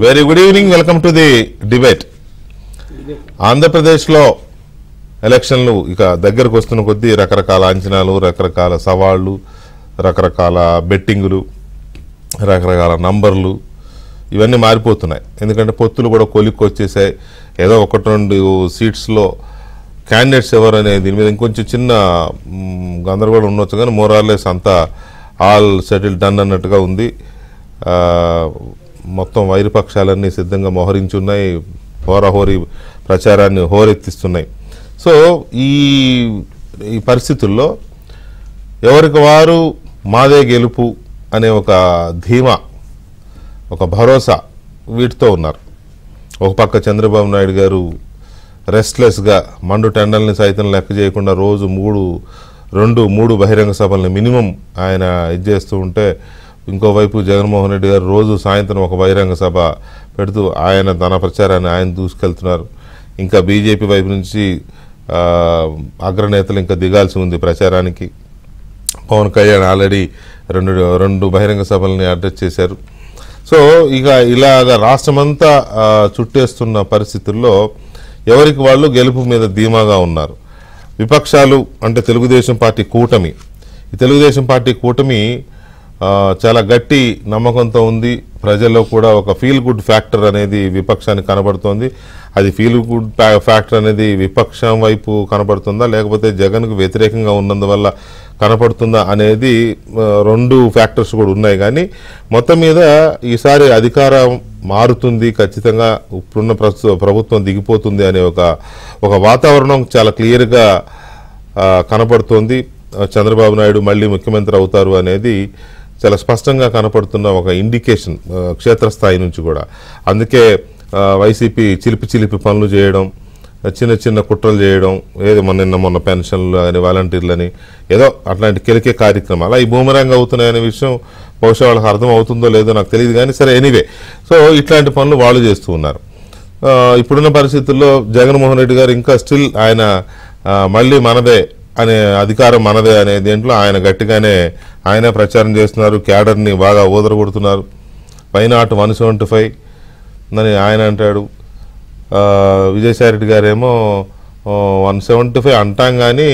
Very good evening. Welcome to the debate. ఆంధ్రప్రదేశ్లో ఎలక్షన్లు ఇక దగ్గరకు వస్తున్న కొద్దీ రకరకాల అంచనాలు, రకరకాల సవాళ్లు, రకరకాల బెట్టింగులు, రకరకాల నంబర్లు ఇవన్నీ మారిపోతున్నాయి. ఎందుకంటే పొత్తులు కూడా కొలిక్కి వచ్చేసాయి. ఏదో ఒకటి రెండు సీట్స్లో క్యాండిడేట్స్ ఎవరు అనే దీని మీద ఇంకొంచెం చిన్న గందరగోళం ఉండొచ్చు, కానీ మోరార్లెస్ అంతా ఆల్ సెటిల్ డన్ అన్నట్టుగా ఉంది. మొత్తం వైరుపక్షాలన్నీ సిద్ధంగా మోహరించున్నాయి, హోరాహోరీ ప్రచారాన్ని హోరెత్తిస్తున్నాయి. సో ఈ పరిస్థితుల్లో ఎవరికి వారు మాదే గెలుపు అనే ఒక ధీమా, ఒక భరోసా వీటితో ఉన్నారు. ఒక పక్క చంద్రబాబు నాయుడు గారు రెస్ట్లెస్గా మండు టెండల్ని సైతం లెక్క చేయకుండా రోజు మూడు బహిరంగ సభల్ని మినిమం ఆయన చేస్తూ ఉంటే, ఇంకోవైపు జగన్మోహన్ రెడ్డి గారు రోజు సాయంత్రం ఒక బహిరంగ సభ పెడుతూ ఆయన తన ప్రచారాన్ని ఆయన దూసుకెళ్తున్నారు. ఇంకా బీజేపీ వైపు నుంచి అగ్రనేతలు ఇంకా దిగాల్సి ఉంది ప్రచారానికి. పవన్ కళ్యాణ్ ఆల్రెడీ రెండు బహిరంగ సభల్ని అడ్రస్ చేశారు. సో ఇలాగా రాష్ట్రమంతా చుట్టేస్తున్న పరిస్థితుల్లో ఎవరికి వాళ్ళు గెలుపు మీద ధీమాగా ఉన్నారు. విపక్షాలు అంటే తెలుగుదేశం పార్టీ కూటమి, ఈ తెలుగుదేశం పార్టీ కూటమి చాలా గట్టి నమ్మకంతో ఉంది. ప్రజల్లో కూడా ఒక ఫీల్ గుడ్ ఫ్యాక్టర్ అనేది విపక్షానికి కనబడుతోంది. అది ఫీల్ గుడ్ ఫ్యాక్టర్ అనేది విపక్షం వైపు కనబడుతుందా, లేకపోతే జగన్కు వ్యతిరేకంగా ఉన్నందువల్ల కనపడుతుందా అనేది రెండు ఫ్యాక్టర్స్ కూడా ఉన్నాయి. కానీ మొత్తం మీద ఈసారి అధికారం మారుతుంది, ఖచ్చితంగా ఇప్పుడున్న ప్రభుత్వం దిగిపోతుంది అనే ఒక వాతావరణం చాలా క్లియర్గా కనపడుతోంది. చంద్రబాబు నాయుడు మళ్ళీ ముఖ్యమంత్రి అవుతారు అనేది చాలా స్పష్టంగా కనపడుతున్న ఒక ఇండికేషన్ క్షేత్రస్థాయి నుంచి కూడా. అందుకే వైసీపీ చిలిపి పనులు చేయడం, చిన్న కుట్రలు చేయడం, ఏదో మొన్న పెన్షన్లు అని వాలంటీర్లని ఏదో అట్లాంటి కెలికే కార్యక్రమాలు ఈ బూమరాంగ్ అవుతున్నాయనే విషయం బహుశా వాళ్ళకి అర్థం అవుతుందో లేదో నాకు తెలియదు. కానీ సరే, ఎనీవే, సో ఇట్లాంటి పనులు వాళ్ళు చేస్తూ ఉన్నారు. ఇప్పుడున్న పరిస్థితుల్లో జగన్మోహన్ రెడ్డి గారు ఇంకా స్టిల్ ఆయన మళ్ళీ మనదే అనే అధికారం మనదే అనే దేంట్లో ఆయన గట్టిగానే ఆయనే ప్రచారం చేస్తున్నారు. క్యాడర్ని బాగా ఊదరగొడుతున్నారు. పైనాట్ 175 అని ఆయన అంటాడు. విజయసాయిరెడ్డి గారేమో 175 అంటాం కానీ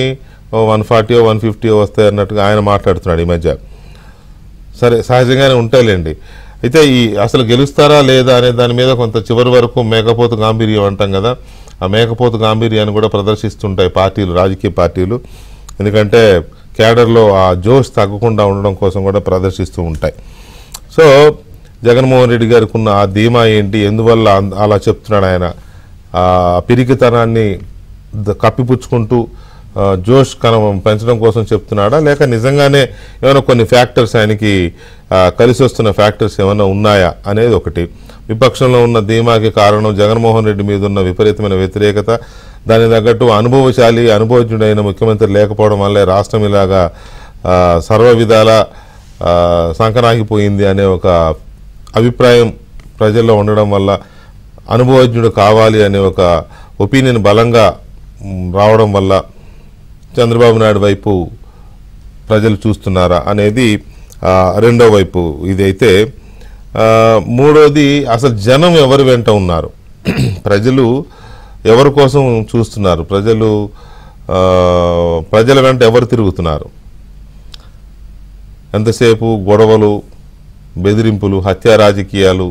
140 150 వస్తాయి అన్నట్టుగా ఆయన మాట్లాడుతున్నాడు ఈ మధ్య. సరే, సహజంగానే ఉంటాయిలేండి. అయితే అసలు గెలుస్తారా లేదా అనే దాని మీద కొంత చివరి వరకు మేకపోతు గాంభీర్యం అంటాం కదా, ఆ మేకపోతు గాంభీర్యాన్ని కూడా ప్రదర్శిస్తుంటాయి పార్టీలు, రాజకీయ పార్టీలు. ఎందుకంటే క్యాడర్లో ఆ జోష్ తగ్గకుండా ఉండడం కోసం కూడా ప్రదర్శిస్తూ ఉంటాయి. సో జగన్మోహన్ రెడ్డి గారికి ఉన్న ఆ ధీమా ఏంటి, ఎందువల్ల అలా చెప్తున్నాడు ఆయన? ఆ పిరికితనాన్ని కప్పిపుచ్చుకుంటూ జోష్ పెంచడం కోసం చెప్తున్నాడా, లేక నిజంగానే ఏమైనా కొన్ని ఫ్యాక్టర్స్ ఆయనకి కలిసి వస్తున్న ఫ్యాక్టర్స్ ఏమైనా ఉన్నాయా అనేది ఒకటి. విపక్షంలో ఉన్న ధీమాకి కారణం జగన్మోహన్ రెడ్డి మీద ఉన్న విపరీతమైన వ్యతిరేకత, దానికి తగ్గట్టు అనుభవజ్ఞుడైన ముఖ్యమంత్రి లేకపోవడం వల్లే రాష్ట్రం ఇలాగా సర్వ విధాల సంకనాగిపోయింది అనే ఒక అభిప్రాయం ప్రజల్లో ఉండడం వల్ల, అనుభవజ్ఞుడు కావాలి అనే ఒక ఒపీనియన్ బలంగా రావడం వల్ల చంద్రబాబు నాయుడు వైపు ప్రజలు చూస్తున్నారా అనేది రెండో వైపు ఇదైతే. మూడోది, అసలు జనం ఎవరి వెంట ఉన్నారు, ప్రజలు ఎవరి కోసం చూస్తున్నారు, ప్రజల వెంట ఎవరు తిరుగుతున్నారు? ఎంతసేపు గొడవలు, బెదిరింపులు, హత్యా రాజకీయాలు,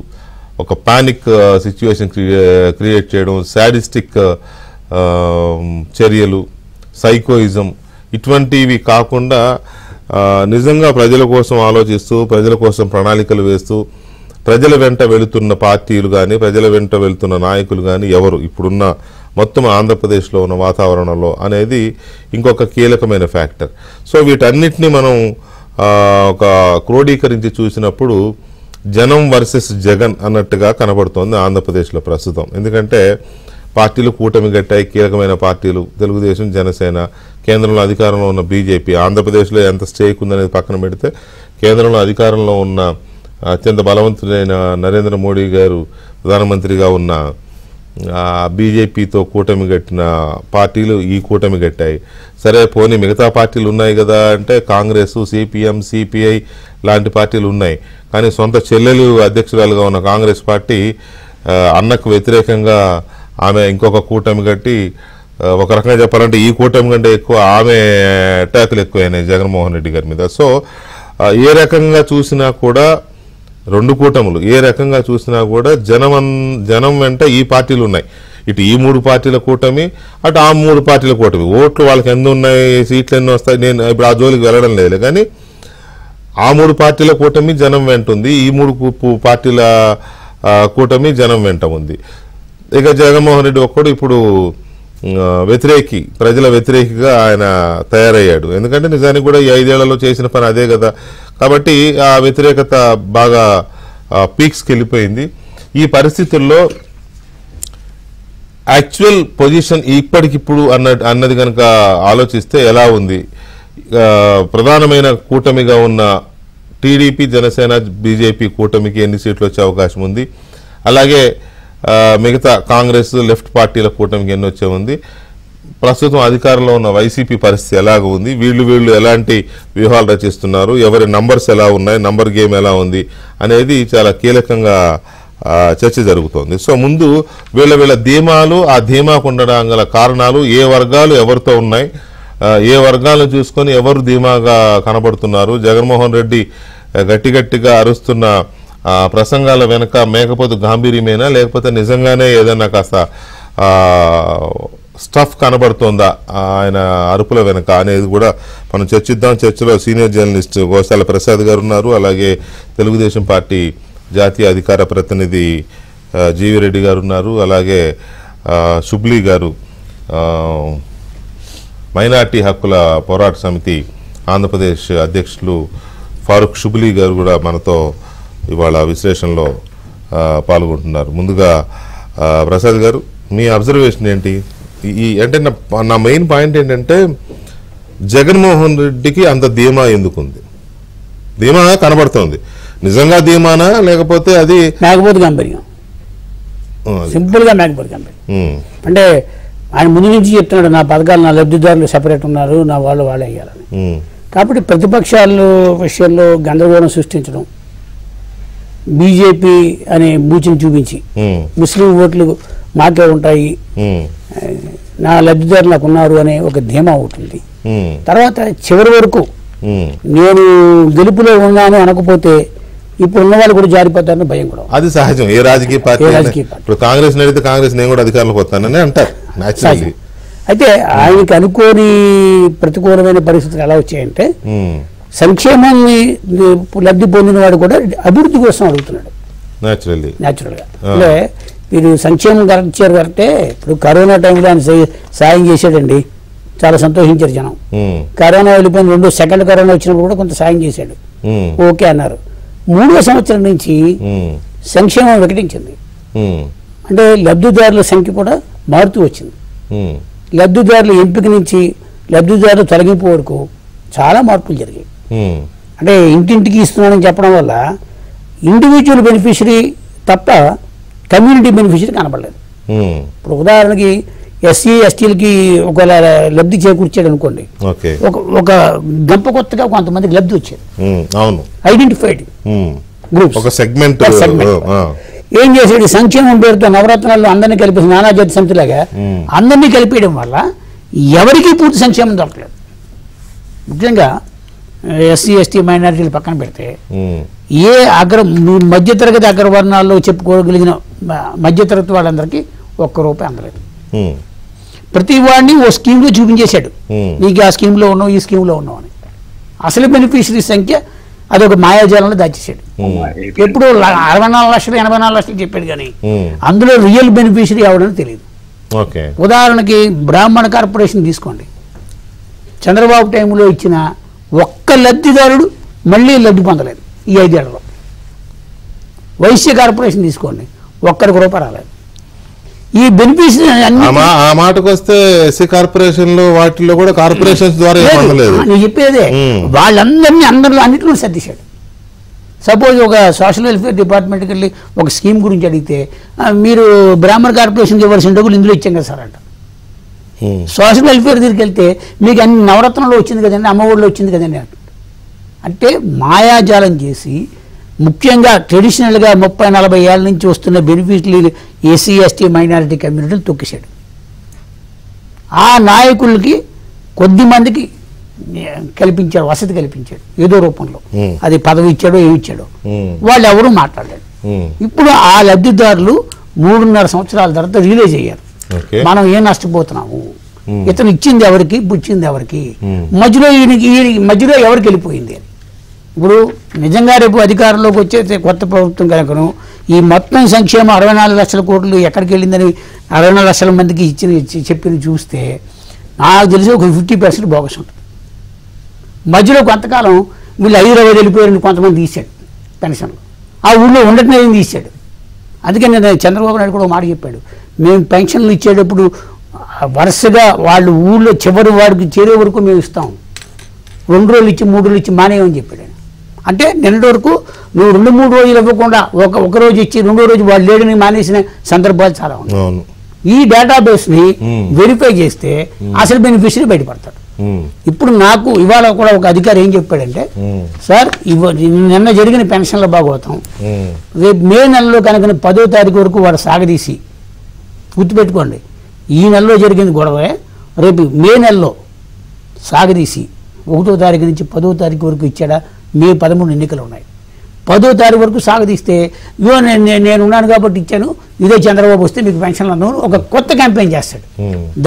ఒక పానిక్ సిచ్యువేషన్ క్రియేట్ చేయడం, శాడిస్టిక్ చర్యలు, సైకోయిజం, ఇటువంటివి కాకుండా నిజంగా ప్రజల కోసం ఆలోచిస్తూ, ప్రజల కోసం ప్రణాళికలు వేస్తూ, ప్రజల వెంట వెళుతున్న పార్టీలు కానీ, ప్రజల వెంట వెళుతున్న నాయకులు కానీ ఎవరు ఇప్పుడున్న మొత్తం ఆంధ్రప్రదేశ్లో ఉన్న వాతావరణంలో అనేది ఇంకొక కీలకమైన ఫ్యాక్టర్. సో వీటన్నిటిని మనం ఒక క్రోడీకరించి చూసినప్పుడు జనం వర్సెస్ జగన్ అన్నట్టుగా కనబడుతోంది ఆంధ్రప్రదేశ్లో ప్రస్తుతం. ఎందుకంటే పార్టీలు కూటమి గట్టాయి, కీలకమైన పార్టీలు తెలుగుదేశం, జనసేన, కేంద్రంలో అధికారంలో ఉన్న బీజేపీ. ఆంధ్రప్రదేశ్లో ఎంత స్టేక్ ఉందనేది పక్కన పెడితే కేంద్రంలో అధికారంలో ఉన్న అత్యంత బలవంతుడైన నరేంద్ర మోడీ గారు ప్రధానమంత్రిగా ఉన్న బీజేపీతో కూటమి కట్టిన పార్టీలు ఈ కూటమి కట్టాయి. సరే పోనీ మిగతా పార్టీలు ఉన్నాయి కదా అంటే కాంగ్రెస్, సిపిఎం, సిపిఐ లాంటి పార్టీలు ఉన్నాయి. కానీ సొంత చెల్లెలు అధ్యక్షురాలుగా ఉన్న కాంగ్రెస్ పార్టీ అన్నకు వ్యతిరేకంగా ఆమె ఇంకొక కూటమి కట్టి, ఒక రకంగా చెప్పాలంటే ఈ కూటమి కంటే ఎక్కువ ఆమె అటాకులు ఎక్కువైనాయి జగన్మోహన్ రెడ్డి గారి మీద. సో ఏ రకంగా చూసినా కూడా రెండు కూటములు ఏ రకంగా చూసినా కూడా జనం వెంట ఈ పార్టీలు ఉన్నాయి. ఇటు ఈ 3 పార్టీల కూటమి, అటు ఆ 3 పార్టీల కూటమి. ఓట్లు వాళ్ళకి ఎన్ని ఉన్నాయి, సీట్లు ఎన్ని వస్తాయి, నేను ఇప్పుడు ఆ జోలికి వెళ్ళడం లేదు. కానీ ఆ 3 పార్టీల కూటమి జనం వెంట ఉంది, ఈ 3 పార్టీల కూటమి జనం వెంట ఉంది. ఇక జగన్మోహన్ రెడ్డి ఒక్కడు ఇప్పుడు ప్రజల వ్యతిరేకిగా ఆయన తయారయ్యాడు. ఎందుకంటే నిజానికి కూడా ఈ 5 ఏళ్లలో చేసిన పని అదే కదా. కాబట్టి ఆ వ్యతిరేకత బాగా పీక్స్కి వెళ్ళిపోయింది. ఈ పరిస్థితుల్లో యాక్చువల్ పొజిషన్ ఇప్పటికిప్పుడు అన్నది కనుక ఆలోచిస్తే ఎలా ఉంది? ప్రధానమైన కూటమిగా ఉన్న టీడీపీ, జనసేన, బీజేపీ కూటమికి ఎన్ని సీట్లు వచ్చే అవకాశం ఉంది? అలాగే మిగతా కాంగ్రెస్, లెఫ్ట్ పార్టీల కూటమికి ఎన్ని వచ్చే ఉంది? ప్రస్తుతం అధికారంలో ఉన్న వైసీపీ పరిస్థితి ఎలాగ ఉంది? వీళ్ళు ఎలాంటి వ్యూహాలు రచిస్తున్నారు? ఎవరి నంబర్స్ ఎలా ఉన్నాయి? నంబర్ గేమ్ ఎలా ఉంది అనేది చాలా కీలకంగా చర్చ జరుగుతోంది. సో ముందు వీళ్ళ ధీమాలు, ఆ ధీమాకు ఉండడం గల కారణాలు, ఏ వర్గాలు ఎవరితో ఉన్నాయి, ఏ వర్గాలను చూసుకొని ఎవరు ధీమాగా కనబడుతున్నారు, జగన్మోహన్ రెడ్డి గట్టిగా అరుస్తున్న ప్రసంగాల వెనక మేకపోతే గాంభీర్యమేనా, లేకపోతే నిజంగానే ఏదన్నా కాస్త స్టఫ్ కనబడుతోందా ఆయన అరుపుల వెనక అనేది కూడా మనం చర్చిద్దాం. చర్చలో సీనియర్ జర్నలిస్ట్ గోశాల ప్రసాద్ గారు ఉన్నారు. అలాగే తెలుగుదేశం పార్టీ జాతీయ అధికార ప్రతినిధి జీవి రెడ్డి గారు ఉన్నారు. అలాగే షుబ్లీ గారు, మైనార్టీ హక్కుల పోరాట సమితి ఆంధ్రప్రదేశ్ అధ్యక్షులు ఫారూక్ షుబ్లీ గారు కూడా మనతో ఇవాళ విశ్లేషణలో పాల్గొంటున్నారు. ముందుగా ప్రసాద్ గారు, మీ అబ్జర్వేషన్ ఏంటి? అంటే నా మెయిన్ పాయింట్ ఏంటంటే జగన్మోహన్ రెడ్డికి అంత ధీమా ఎందుకుంది? ధీమా కనబడుతోంది, నిజంగా ధీమానా లేకపోతే అది మేకపోతే గాంభీర్యం? సింపుల్ గా మేకపోతే గాంభీర్యం. అంటే ఆయన ముందు నుంచి చెప్తున్నాడు, నా పథకాలు నా లబ్ధిదారులు సెపరేట్ ఉన్నారు, నా వాళ్ళు వాళ్ళే అయ్యాలని. కాబట్టి ప్రతిపక్షాలు విషయంలో గందరగోళం సృష్టించడం, బీజేపీ అనే బూచిని చూపించి ముస్లిం ఓట్లు మాకే ఉంటాయి, నా లబ్ధిదారులు నాకు ఉన్నారు అనే ఒక ధీమా ఉంటుంది. తర్వాత చివరి వరకు నేను గెలుపులో ఉన్నాను అనకపోతే ఇప్పుడు ఉన్న వాళ్ళు కూడా జారిపోతారని భయం కూడా. అది సహజం, ఏ రాజకీయ పార్టీ. ఇప్పుడు కాంగ్రెస్ నడితే కాంగ్రెస్ నేను కూడా అధికారంలోకి వస్తానని అంటారు. అయితే ఆయనకి అనుకోని ప్రతికూలమైన పరిస్థితులు ఎలా వచ్చాయంటే సంక్షేమాన్ని లబ్ధి పొందిన వాడు కూడా అభివృద్ధి కోసం అడుగుతున్నాడు న్యాచురల్గా. అంటే మీరు సంక్షేమం ఇచ్చారు కరెక్టే. ఇప్పుడు కరోనా టైంలో ఆయన సాయం చేశాడండి, చాలా సంతోషించారు జనం. కరోనా వెళ్ళిపోయిన సెకండ్ కరోనా వచ్చినప్పుడు కూడా కొంత సాయం చేశాడు, ఓకే అన్నారు. 3వ సంవత్సరం నుంచి సంక్షేమం వికటించింది. అంటే లబ్ధిదారుల సంఖ్య కూడా మారుతూ వచ్చింది. లబ్ధిదారుల ఎంపిక నుంచి లబ్ధిదారుల తొలగింపు వరకు చాలా మార్పులు జరిగాయి. అంటే ఇంటింటికి ఇస్తున్నానని చెప్పడం వల్ల ఇండివిజువల్ బెనిఫిషరీ తప్ప కమ్యూనిటీ బెనిఫిషరీ కనబడలేదు. ఇప్పుడు ఉదాహరణకి ఎస్సీ ఎస్టీలకి ఒకవేళ లబ్ధి చేకూర్చాడు అనుకోండి, ఒక గంప కొత్తగా కొంతమందికి లబ్ధి వచ్చేది, ఐడెంటిఫైడ్ గ్రూప్స్. ఏం చేసాడు? సంక్షేమం పేరుతో నవరత్నాల్లో అందరినీ కలిపి నానాజాతి సమితిలాగా అందరినీ కలిపేయడం వల్ల ఎవరికి పూర్తి సంక్షేమం దొరకలేదు. ముఖ్యంగా ఎస్సీ ఎస్టీ మైనారిటీలు పక్కన పెడితే ఏ మధ్యతరగతి అగ్రవర్ణాల్లో చెప్పుకోగలిగిన మధ్యతరగతి వాళ్ళందరికీ ₹1 అందలేదు. ప్రతి వాడిని ఓ స్కీమ్లో చూపించేశాడు, నీకు ఆ స్కీమ్లో ఉన్నావు, ఈ స్కీమ్లో ఉన్నావు అని. అసలు బెనిఫిషరీ సంఖ్య అదొక మాయాజాలంలో దాచేసాడు. ఎప్పుడు 64 లక్షలు 84 లక్షలు చెప్పాడు, కానీ అందులో రియల్ బెనిఫిషరీ ఎవడని తెలియదు. ఉదాహరణకి బ్రాహ్మణ కార్పొరేషన్ తీసుకోండి, చంద్రబాబు టైంలో ఇచ్చిన ఒక్క లబ్ధిదారుడు మళ్ళీ లబ్ధి పొందలేదు ఈ 5 ఏళ్లలో. వైశ్య కార్పొరేషన్ తీసుకోండి, ₹1 రాలేదు. ఈ బెనిఫిషరీ ఆ మాటకు వస్తే ఎస్సీ కార్పొరేషన్ లో వాటిలో కూడా కార్పొరేషన్స్ ద్వారా నేను చెప్పేదే వాళ్ళందరినీ అందరిలో అన్నింటిలో సర్దిశాడు. సపోజ్ ఒక సోషల్ వెల్ఫేర్ డిపార్ట్మెంట్కి వెళ్ళి ఒక స్కీమ్ గురించి అడిగితే మీరు బ్రాహ్మణ కార్పొరేషన్కి ఇవ్వాల్సిన డబ్బులు ఇందులో ఇచ్చాం కదా సార్ అంట. సోషల్ వెల్ఫేర్ దగ్గరికి వెళ్తే మీకు అన్ని నవరత్నంలో వచ్చింది కదండి, అమ్మఒడిలో వచ్చింది కదండి అంట. అంటే మాయాజాలం చేసి ముఖ్యంగా ట్రెడిషనల్గా 30-40 ఏళ్ళ నుంచి వస్తున్న బెనిఫిట్లు ఎస్సీ ఎస్టీ మైనారిటీ కమ్యూనిటీలు తొక్కేశాడు. ఆ నాయకులకి కొద్ది మందికి కల్పించాడు, వసతి కల్పించాడు ఏదో రూపంలో. అది పదవి ఇచ్చాడో ఏమి ఇచ్చాడో వాళ్ళు ఎవరూ మాట్లాడలేదు. ఇప్పుడు ఆ లబ్ధిదారులు 3.5 సంవత్సరాల తర్వాత రిలీజ్ అయ్యారు. మనం ఏం నష్టపోతున్నాము, ఇతను ఇచ్చింది ఎవరికి, పుచ్చింది ఎవరికి, మధ్యలో ఎవరికి వెళ్ళిపోయింది అని. ఇప్పుడు నిజంగా రేపు అధికారంలోకి వచ్చే కొత్త ప్రభుత్వం కనుకను ఈ మొత్తం సంక్షేమం 64 లక్షల కోట్లు ఎక్కడికి వెళ్ళిందని 64 లక్షల మందికి చెప్పి చూస్తే నాకు తెలిసి ఒక 50% బోగస్ ఉంటుంది. మధ్యలో కొంతకాలం వీళ్ళు హైదరాబాద్ వెళ్ళిపోయారని కొంతమంది తీశాడు పెన్షన్లు, ఆ ఊళ్ళో ఉండటం తీశాడు. అందుకని నేను చంద్రబాబు నాయుడు కూడా మాట చెప్పాడు, మేము పెన్షన్లు ఇచ్చేటప్పుడు వరుసగా వాళ్ళు ఊళ్ళో చివరి వాడికి చేరే వరకు మేము ఇస్తాం, 2 రోజులు ఇచ్చి 3 రోజులు ఇచ్చి మానేయమని చెప్పాడు. అంటే నిన్నటి వరకు నువ్వు 2-3 రోజులు ఇవ్వకుండా ఒక రోజు ఇచ్చి 2వ రోజు వాళ్ళు లేడని మానేసిన సందర్భాలు చాలా ఉన్నాయి. ఈ డేటాబేస్ని వెరిఫై చేస్తే అసలు బెనిఫిషరీ బయటపడతాడు. ఇప్పుడు నాకు ఇవాళ కూడా ఒక అధికారి ఏం చెప్పాడంటే, సార్ నిన్న జరిగిన పెన్షన్ల భాగవతం రేపు మే నెలలో కనుక 10వ తారీఖు వరకు వాడు సాగదీసి, గుర్తుపెట్టుకోండి ఈ నెలలో జరిగింది గొడవే, రేపు మే నెలలో సాగదీసి 1వ తారీఖు నుంచి 10వ తారీఖు వరకు ఇచ్చాడా, మే 13 ఎన్నికలు ఉన్నాయి, 10వ తారీఖు వరకు సాగదీస్తే ఇవో నేను ఉన్నాను కాబట్టి ఇచ్చాను, ఇదే చంద్రబాబు వస్తే మీకు పెన్షన్లు అన్నాను ఒక కొత్త క్యాంపెయిన్ చేస్తాడు.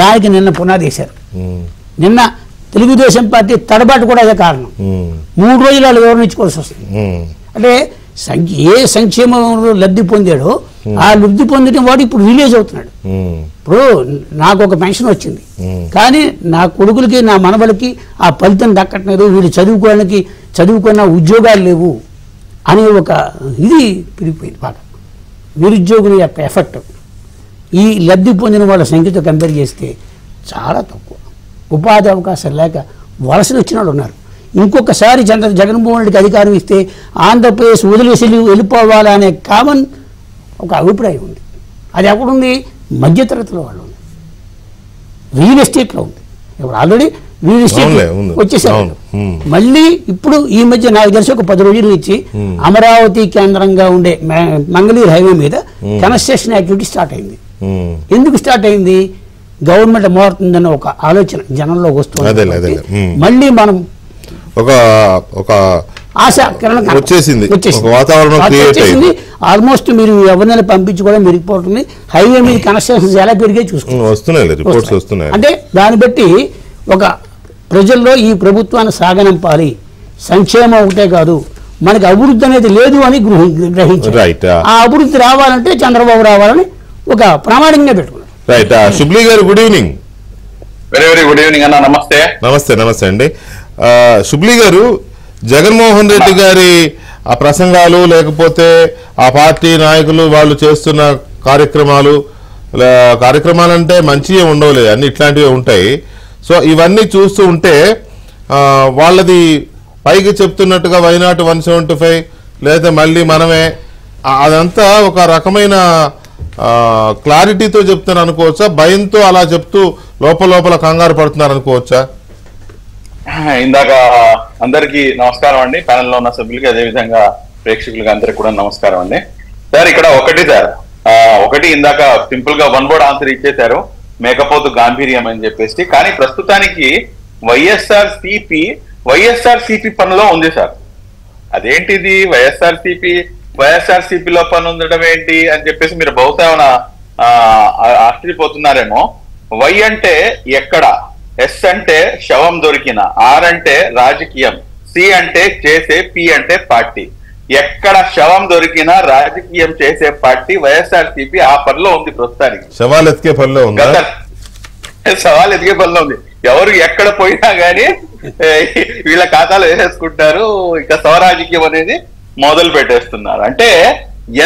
దానికి నిన్న పునాది వేశారు. నిన్న తెలుగుదేశం పార్టీ తడబాటు కూడా అదే కారణం. 3 రోజులు వాళ్ళు వివరించుకోవాల్సి వస్తుంది. అంటే ఏ సంక్షేమంలో లబ్ధి పొందాడో ఆ లబ్ధి పొందడం వాడు ఇప్పుడు రిలీజ్ అవుతున్నాడు. ఇప్పుడు నాకు ఒక పెన్షన్ వచ్చింది, కానీ నా కొడుకులకి నా మనవలకి ఆ ఫలితం దక్కట్లేదు, వీళ్ళు చదువుకున్న ఉద్యోగాలు లేవు అనే ఒక ఇది పెరిగిపోయింది బాగా. నిరుద్యోగుల యొక్క ఎఫెక్ట్ ఈ లబ్ధి పొందిన వాళ్ళ సంఖ్యతో కంపేర్ చేస్తే చాలా తక్కువ. ఉపాధి అవకాశాలు లేక వలసలు వచ్చిన వాళ్ళు ఉన్నారు. ఇంకొకసారి జగన్మోహన్ రెడ్డికి అధికారం ఇస్తే ఆంధ్రప్రదేశ్ వదిలేసి వెళ్ళిపోవాలనే కామన్ ఒక అభిప్రాయం ఉంది. అది ఎక్కడుంది? మధ్యతరగతిలో వాళ్ళు ఉంది, రియల్ ఎస్టేట్లో ఉంది. ఇప్పుడు ఆల్రెడీ రియల్ ఎస్టేట్ వచ్చేసారు. మళ్ళీ ఇప్పుడు ఈ మధ్య నాకు తెలిసి ఒక 10 రోజుల నుంచి అమరావతి కేంద్రంగా ఉండే మంగళూరు హైవే మీద కన్స్ట్రక్షన్ యాక్టివిటీ స్టార్ట్ అయింది. ఎందుకు స్టార్ట్ అయింది? గవర్నమెంట్ మారుతుందన్న ఒక ఆలోచన జనంలో వస్తుంది. మళ్ళీ మనం ఒక ఆశ వచ్చేసింది, ఆల్మోస్ట్ మీరు ఎవరినైనా పంపించుకోవడం మెరిగిపోతుంది. హైవే మీద కన్స్ట్రక్షన్స్ ఎలా పెరిగాయి చూసుకుంటున్నాయి. అంటే దాన్ని బట్టి ఒక ప్రజల్లో ఈ ప్రభుత్వాన్ని సాగనంపాలి, సంక్షేమం ఒకటే కాదు మనకి అభివృద్ధి అనేది లేదు అని గ్రహించారు. ఆ అభివృద్ధి రావాలంటే చంద్రబాబు రావాలని ఒక ప్రామాణికంగా పెట్టుకున్నారు. రైట్. శుభ్లీ గారు good evening. Very good evening అన్న. నమస్తే. నమస్తే అండి. శుభ్లీ గారు, జగన్మోహన్ రెడ్డి గారి ఆ ప్రసంగాలు లేకపోతే ఆ పార్టీ నాయకులు వాళ్ళు చేస్తున్న కార్యక్రమాలంటే మంచిగా ఉండవులే, అన్ని ఇట్లాంటివి ఉంటాయి. సో ఇవన్నీ చూస్తూ ఉంటే వాళ్ళది పైకి చెప్తున్నట్టుగా వైనాట్ 175 లేదా మళ్ళీ మనమే, అదంతా ఒక రకమైన క్లారిటీతో చెప్తారు అనుకోవచ్చా? భయంతో అలా చెప్తూ లోపల కంగారు పడుతున్నారు అనుకోవచ్చా? ఇందాక అందరికి నమస్కారం అండి, ప్యానెల్లో ఉన్న సభ్యులకి అదేవిధంగా ప్రేక్షకులకి అందరికి కూడా నమస్కారం అండి. సార్ ఇక్కడ ఒకటి ఇందాక సింపుల్ గా 1 వర్డ్ ఆన్సర్ ఇచ్చేశారు, మేకపోతు గాంభీర్యం అని చెప్పేసి. కానీ ప్రస్తుతానికి వైఎస్ఆర్సీపీ పనిలో ఉంది సార్. అదేంటిది వైఎస్ఆర్సీపీలో పని ఉండడం ఏంటి అని చెప్పేసి మీరు బహుశా ఆశ్చర్యపోతున్నారేమో. వై అంటే ఎక్కడ, ఎస్ అంటే శవం దొరికిన, ఆర్ అంటే రాజకీయం, సి అంటే చేసే, పి అంటే పార్టీ. ఎక్కడ శవం దొరికినా రాజకీయం చేసే పార్టీ వైఎస్ఆర్సీపీ ఆ పనిలో ఉంది ప్రస్తుతానికి. సవాల్ ఎత్తికే పనిలో ఉంది. ఎవరు ఎక్కడ పోయినా గానీ వీళ్ళ ఖాతాలో వేసేసుకుంటారు. ఇక స్వరాజకీయం అనేది మొదలు పెట్టేస్తున్నారు. అంటే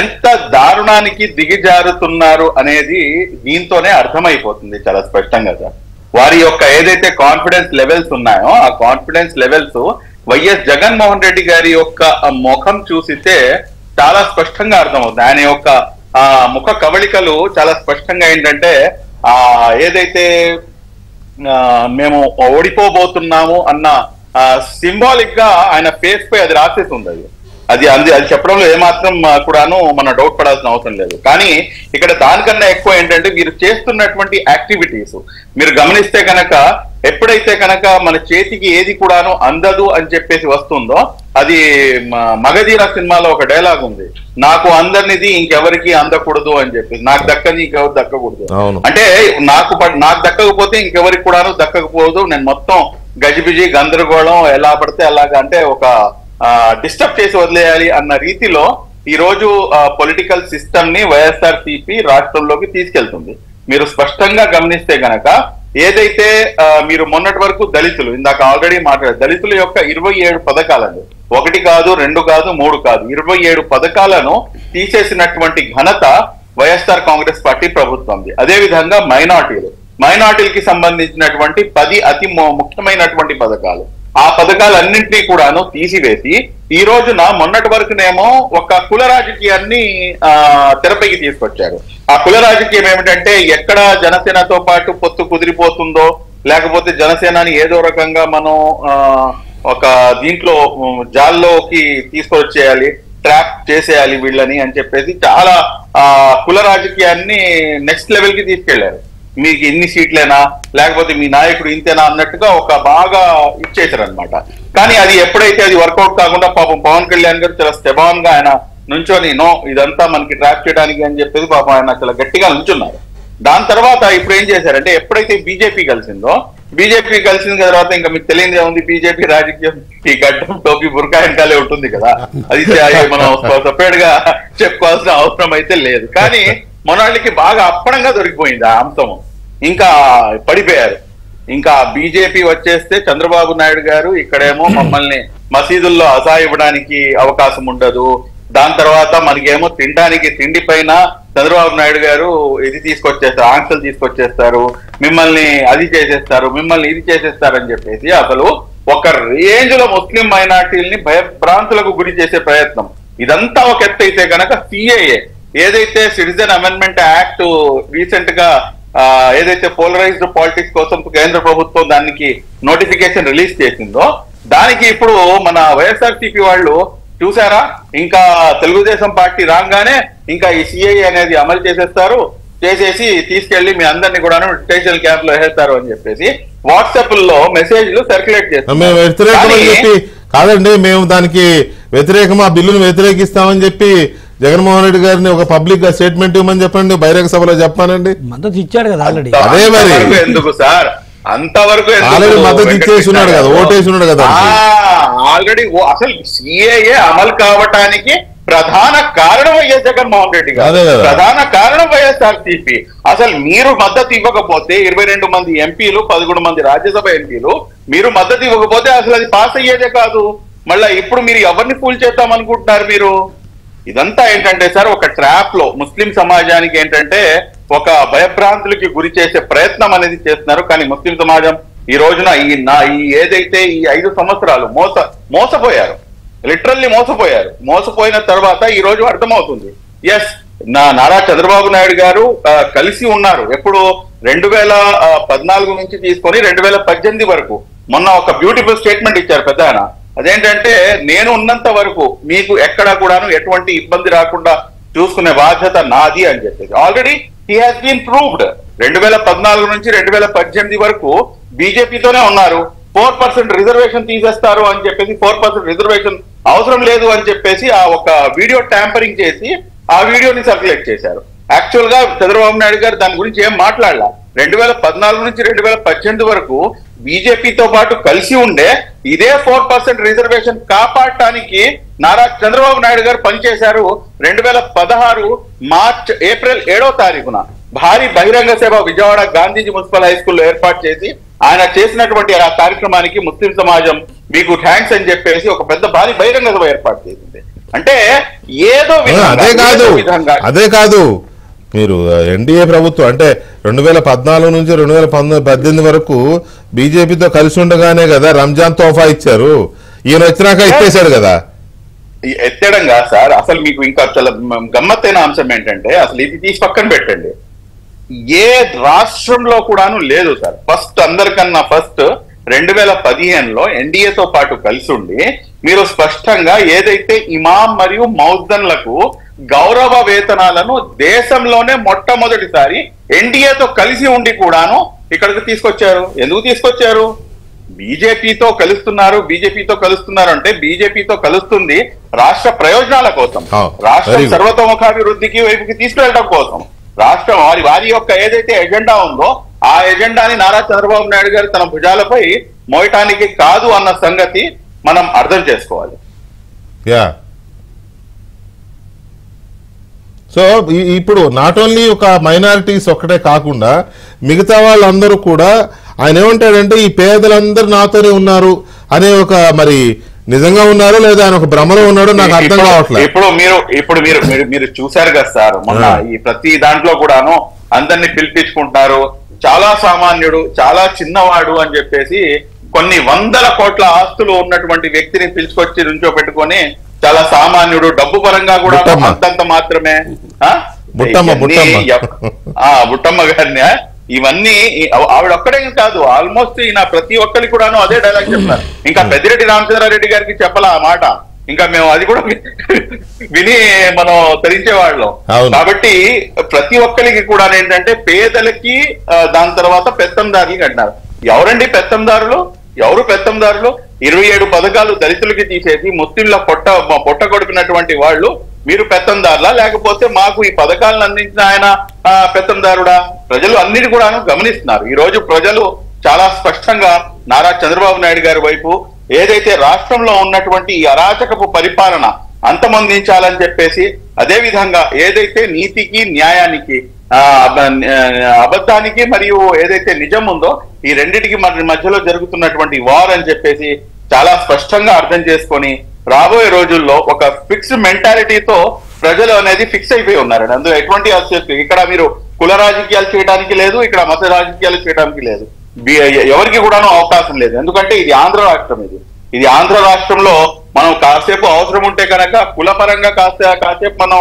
ఎంత దారుణానికి దిగజారుతున్నారు అనేది దీంతోనే అర్థమైపోతుంది చాలా స్పష్టంగా సార్. వారి యొక్క ఏదైతే కాన్ఫిడెన్స్ లెవెల్స్ ఉన్నాయో ఆ confidence levels YS Jaganmohan Reddy గారి యొక్క ముఖం చూసితే చాలా స్పష్టంగా అర్థమవుతుంది. ఆయన యొక్క ముఖ కవళికలు చాలా స్పష్టంగా ఏంటంటే ఏదైతే మేము ఓడిపోబోతున్నాము అన్న సింబాలిక్ గా ఆయన ఫేస్ పై అది రాసేస్తుంది. అది చెప్పడంలో ఏమాత్రం కూడాను మనం డౌట్ పడాల్సిన అవసరం లేదు. కానీ ఇక్కడ దానికన్నా ఎక్కువ ఏంటంటే మీరు చేస్తున్నటువంటి యాక్టివిటీస్ మీరు గమనిస్తే కనుక ఎప్పుడైతే కనుక మన చేతికి ఏది కూడాను అందదు అని చెప్పేసి వస్తుందో, అది మగధీర సినిమాలో ఒక డైలాగ్ ఉంది, నాకు అందరినిది ఇంకెవరికి అందకూడదు అని చెప్పేసి, నాకు దక్కని ఇంకెవరు దక్కకూడదు. అంటే నాకు దక్కకపోతే ఇంకెవరికి కూడాను దక్కకపోదు, నేను మొత్తం గజిబిజి గందరగోళం ఎలా పడితే అలాగా అంటే ఒక డిస్టర్బ్ చేసి వదిలేయాలి అన్న రీతిలో ఈ రోజు పొలిటికల్ సిస్టమ్ ని వైఎస్ఆర్సీపీ రాష్ట్రంలోకి తీసుకెళ్తుంది. మీరు స్పష్టంగా గమనిస్తే గనక ఏదైతే మీరు మొన్నటి వరకు దళితులు, ఇందాక ఆల్రెడీ మాట్లాడారు, దళితుల యొక్క 27 పథకాలను, 1 కాదు 2 కాదు 3 కాదు 27 పథకాలను తీసేసినటువంటి ఘనత వైఎస్ఆర్ కాంగ్రెస్ పార్టీ ప్రభుత్వంది. అదే విధంగా మైనార్టీలకి సంబంధించినటువంటి 10 అతి ముఖ్యమైనటువంటి పథకాలు, ఆ పథకాలన్నింటినీ కూడాను తీసివేసి ఈ రోజున మొన్నటి వరకునేమో ఒక కుల రాజకీయాన్ని తెరపైకి తీసుకొచ్చారు. ఆ కుల రాజకీయం ఏమిటంటే ఎక్కడ జనసేనతో పాటు పొత్తు కుదిరిపోతుందో, లేకపోతే జనసేనని ఏదో రకంగా మనం ఒక దీంట్లో జాల్లోకి తీసుకొచ్చేయాలి, ట్రాప్ చేసేయాలి వీళ్ళని అని చెప్పేసి చాలా కుల రాజకీయాన్ని నెక్స్ట్ లెవెల్ కి తీసుకెళ్లారు. మీకు ఇన్ని సీట్లేనా, లేకపోతే మీ నాయకుడు ఇంతేనా అన్నట్టుగా ఒక బాగా ఇచ్చేసారు అనమాట. కానీ అది ఎప్పుడైతే అది వర్కౌట్ కాకుండా పాపం పవన్ కళ్యాణ్ గారు చాలా స్టెబాన్ గా ఆయన నుంచొని నో ఇదంతా మనకి ట్రాప్ చేయడానికి అని చెప్పేసి పాపం ఆయన చాలా గట్టిగా నుంచున్నారు. దాని తర్వాత ఇప్పుడు ఏం చేశారంటే ఎప్పుడైతే బీజేపీ కలిసిన తర్వాత ఇంకా మీకు తెలియదే ఉంది, బీజేపీ రాజకీయం ఈ గడ్డం టోపీ బుర్కా వెనకాలే ఉంటుంది కదా, అది మనం సపరేట్ గా చెప్పుకోవాల్సిన అవసరం అయితే లేదు. కానీ మొనాళ్ళకి బాగా అప్పడంగా దొరికిపోయింది ఆ అంశము, ఇంకా పడిపోయారు. ఇంకా బీజేపీ వచ్చేస్తే చంద్రబాబు నాయుడు గారు ఇక్కడేమో మమ్మల్ని మసీదుల్లో అసా ఇవ్వడానికి అవకాశం ఉండదు, దాని తర్వాత మనకేమో తినడానికి తిండి పైన చంద్రబాబు నాయుడు గారు ఇది తీసుకొచ్చేస్తారు, ఆంక్షలు తీసుకొచ్చేస్తారు, మిమ్మల్ని అది చేసేస్తారు, మిమ్మల్ని ఇది చేసేస్తారు అని చెప్పేసి అసలు ఒక రేంజ్ లో ముస్లిం మైనార్టీలని భయభ్రాంతులకు గురి చేసే ప్రయత్నం. ఇదంతా ఒక ఎత్తు అయితే కనుక సిఏఏ ఏదైతే సిటిజన్ అమెండ్మెంట్ యాక్ట్ రీసెంట్ గా ఏదైతే పోలరైజ్డ్ పాలిటిక్స్ కోసం కేంద్ర ప్రభుత్వం దానికి నోటిఫికేషన్ రిలీజ్ చేసిందో, దానికి ఇప్పుడు మన వైఎస్ఆర్సీపీ వాళ్ళు చూసారా, ఇంకా తెలుగుదేశం పార్టీ రాగానే ఇంకా ఈ సిఐఏ అనేది అమలు చేసేసి తీసుకెళ్లి మీ అందరినీ కూడా డిటెన్షన్ క్యాంప్ లో వేస్తారు అని చెప్పేసి వాట్సాప్ లో మెసేజ్లు సర్క్యులేట్ చేస్తారు. కాదండి, మేము దానికి వ్యతిరేకం, ఆ బిల్లును వ్యతిరేకిస్తామని చెప్పి జగన్మోహన్ రెడ్డి గారిని ఒక పబ్లిక్ గా స్టేట్మెంట్ ఇవ్వమని చెప్పండి, బహిరంగ సభలో చెప్పానండి. మద్దతు ఇచ్చాడు కదా ఆల్రెడీ. అదే మరి ఎందుకు సార్ అంతవరకు ఆల్రెడీ మద్దతు ఇచ్చేసి ఉన్నాడు కదా, ఓటేసి ఉన్నాడు కదా ఆల్రెడీ. అసలు సిఏఏ అమలు కావటానికి ప్రధాన కారణం వైఎస్ జగన్మోహన్ రెడ్డి గారు, ప్రధాన కారణం వైఎస్ఆర్సీపీ. అసలు మీరు మద్దతు ఇవ్వకపోతే 22 మంది ఎంపీలు, 11 మంది రాజ్యసభ ఎంపీలు మీరు మద్దతు ఇవ్వకపోతే అసలు అది పాస్ అయ్యేదే కాదు. మళ్ళా ఇప్పుడు మీరు ఎవరిని ఫూల్ చేద్దాం అనుకుంటున్నారు మీరు? ఇదంతా ఏంటంటే సార్ ఒక ట్రాప్ లో ముస్లిం సమాజానికి ఏంటంటే ఒక భయభ్రాంతులకి గురి చేసే ప్రయత్నం అనేది చేస్తున్నారు. కానీ ముస్లిం సమాజం ఈ రోజున ఈ ఏదైతే ఈ 5 సంవత్సరాలు మోసపోయారు, లిటరల్లీ మోసపోయిన తర్వాత ఈ రోజు అర్థమవుతుంది. ఎస్, నారా చంద్రబాబు నాయుడు గారు కలిసి ఉన్నారు. ఎప్పుడు 2014 నుంచి తీసుకొని 2018 వరకు. మొన్న ఒక బ్యూటిఫుల్ స్టేట్మెంట్ ఇచ్చారు పెద్ద ఆయన, అదేంటంటే నేను ఉన్నంత వరకు మీకు ఎక్కడా కూడాను ఎటువంటి ఇబ్బంది రాకుండా చూసుకునే బాధ్యత నాది అని చెప్పేసి. Already he has been proved. 2014 నుంచి 2018 వరకు బీజేపీతోనే ఉన్నారు. 4% రిజర్వేషన్ తీసేస్తారు అని చెప్పేసి, 4% రిజర్వేషన్ అవసరం లేదు అని చెప్పేసి ఆ ఒక వీడియో ట్యాంపరింగ్ చేసి ఆ వీడియోని సర్క్యులేట్ చేశారు. యాక్చువల్ గా చంద్రబాబు నాయుడు గారు దాని గురించి ఏం మాట్లాడలా. 2014 నుంచి 2018 వరకు బీజేపీతో పాటు కలిసి ఉండే ఇదే 4% రిజర్వేషన్ కాపాడటానికి నారా చంద్రబాబు నాయుడు గారు పనిచేశారు. 2016 ఏప్రిల్ 7వ తారీఖున భారీ బహిరంగ సభ విజయవాడ గాంధీజీ మున్సిపల్ హై స్కూల్లో ఏర్పాటు చేసి ఆయన చేసినటువంటి ఆ కార్యక్రమానికి ముస్లిం సమాజం మీకు థ్యాంక్స్ అని చెప్పేసి ఒక పెద్ద భారీ బహిరంగ సభ ఏర్పాటు చేసింది. అంటే ఏదో అదే కాదు మీరు ఎన్డీఏ ప్రభుత్వం అంటే 2014 నుంచి 2018 వరకు బీజేపీతో కలిసి ఉండగానే కదా రంజాన్ తోఫా ఇచ్చారు. ఈయన వచ్చినాక ఎత్తేసాడు కదా. ఎత్తడంగా సార్, అసలు మీకు ఇంకా చాలా గమ్మత్తైన అంశం ఏంటంటే, అసలు ఇది తీసి పక్కన పెట్టండి, ఏ రాష్ట్రంలో కూడాను లేదు సార్. అందరికన్నా ఫస్ట్ 2015లో ఎన్డీఏతో పాటు కలిసి ఉండి మీరు స్పష్టంగా ఏదైతే ఇమాం మరియు మౌద్దన్లకు గౌరవ వేతనాలను దేశంలోనే మొట్టమొదటిసారి ఎన్డీఏతో కలిసి ఉండి కూడాను ఇక్కడికి తీసుకొచ్చారు. ఎందుకు తీసుకొచ్చారు? బీజేపీతో కలుస్తున్నారు అంటే బీజేపీతో కలుస్తుంది రాష్ట్ర ప్రయోజనాల కోసం, రాష్ట్రం సర్వతోముఖాభివృద్ధికి వైపుకి తీసుకెళ్లడం కోసం. రాష్ట్రం వారి యొక్క ఏదైతే ఎజెండా ఉందో ఆ ఎజెండాని నారా చంద్రబాబు నాయుడు గారు తన భుజాలపై మోయటానికి కాదు అన్న సంగతి మనం అర్థం చేసుకోవాలి. సో ఇప్పుడు నాట్ ఓన్లీ ఒక మైనారిటీస్ ఒక్కటే కాకుండా మిగతా వాళ్ళందరూ కూడా ఆయన ఏమంటాడంటే ఈ పేదలందరూ నాతోనే ఉన్నారు అనే ఒక, మరి నిజంగా ఉన్నారు లేదా ఆయన ఒక భ్రమలో ఉన్నాడు నాకు అర్థం కావట్లేదు. ఇప్పుడు మీరు చూశారు కదా సార్, మొన్న ఈ ప్రతి దాంట్లో కూడాను అందరినీ పిలిపించుకుంటున్నారు. చాలా సామాన్యుడు, చాలా చిన్నవాడు అని చెప్పేసి కొన్ని వందల కోట్ల ఆస్తులు ఉన్నటువంటి వ్యక్తిని పిలుచుకొచ్చి నుంచో పెట్టుకొని చాలా సామాన్యుడు, డబ్బు పరంగా కూడా అంతంత మాత్రమే. బుట్టమ్మ గారిని ఇవన్నీ ఆవిడ ఒక్కడే కాదు, ఆల్మోస్ట్ ఈయన ప్రతి ఒక్కరికి కూడాను అదే డైలాగ్ చెప్తారు. ఇంకా పెద్దిరెడ్డి రామచంద్రారెడ్డి గారికి చెప్పాలా ఆ మాట, ఇంకా మేము అది కూడా విని మనం తరించేవాళ్ళం. కాబట్టి ప్రతి ఒక్కరికి కూడా ఏంటంటే పేదలకి, దాని తర్వాత పెత్తందారులకి అంటారు. ఎవరండి పెత్తందారులు? 27 పథకాలు దళితులకి తీసేసి ముస్లింల పొట్ట కొడుకున్నటువంటి వాళ్ళు మీరు పెత్తందారులా, లేకపోతే మాకు ఈ పథకాలను అందించిన ఆయన పెత్తందారుడా? ప్రజలు అన్నిటి కూడా గమనిస్తున్నారు. ఈ రోజు ప్రజలు చాలా స్పష్టంగా నారా చంద్రబాబు నాయుడు గారి వైపు, ఏదైతే రాష్ట్రంలో ఉన్నటువంటి ఈ అరాచకపు పరిపాలన అంతమొందించాలని చెప్పేసి, అదే విధంగా ఏదైతే నీతికి, న్యాయానికి, అబద్ధానికి మరియు ఏదైతే నిజం ఉందో ఈ రెండిటికి మధ్యలో జరుగుతున్నటువంటి వార్ అని చెప్పేసి చాలా స్పష్టంగా అర్థం చేసుకొని రాబోయే రోజుల్లో ఒక ఫిక్స్డ్ మెంటాలిటీతో ప్రజలు అనేది ఫిక్స్ అయిపోయి ఉన్నారండి. అందులో ఎటువంటి ఇక్కడ మీరు కుల రాజకీయాలు చేయడానికి లేదు, ఇక్కడ మత రాజకీయాలు చేయడానికి లేదు, ఎవరికి కూడాను అవకాశం లేదు. ఎందుకంటే ఇది ఆంధ్ర రాష్ట్రం. ఇది ఆంధ్ర రాష్ట్రంలో మనం కాసేపు అవసరం ఉంటే కనుక కులపరంగా కాసేపు మనం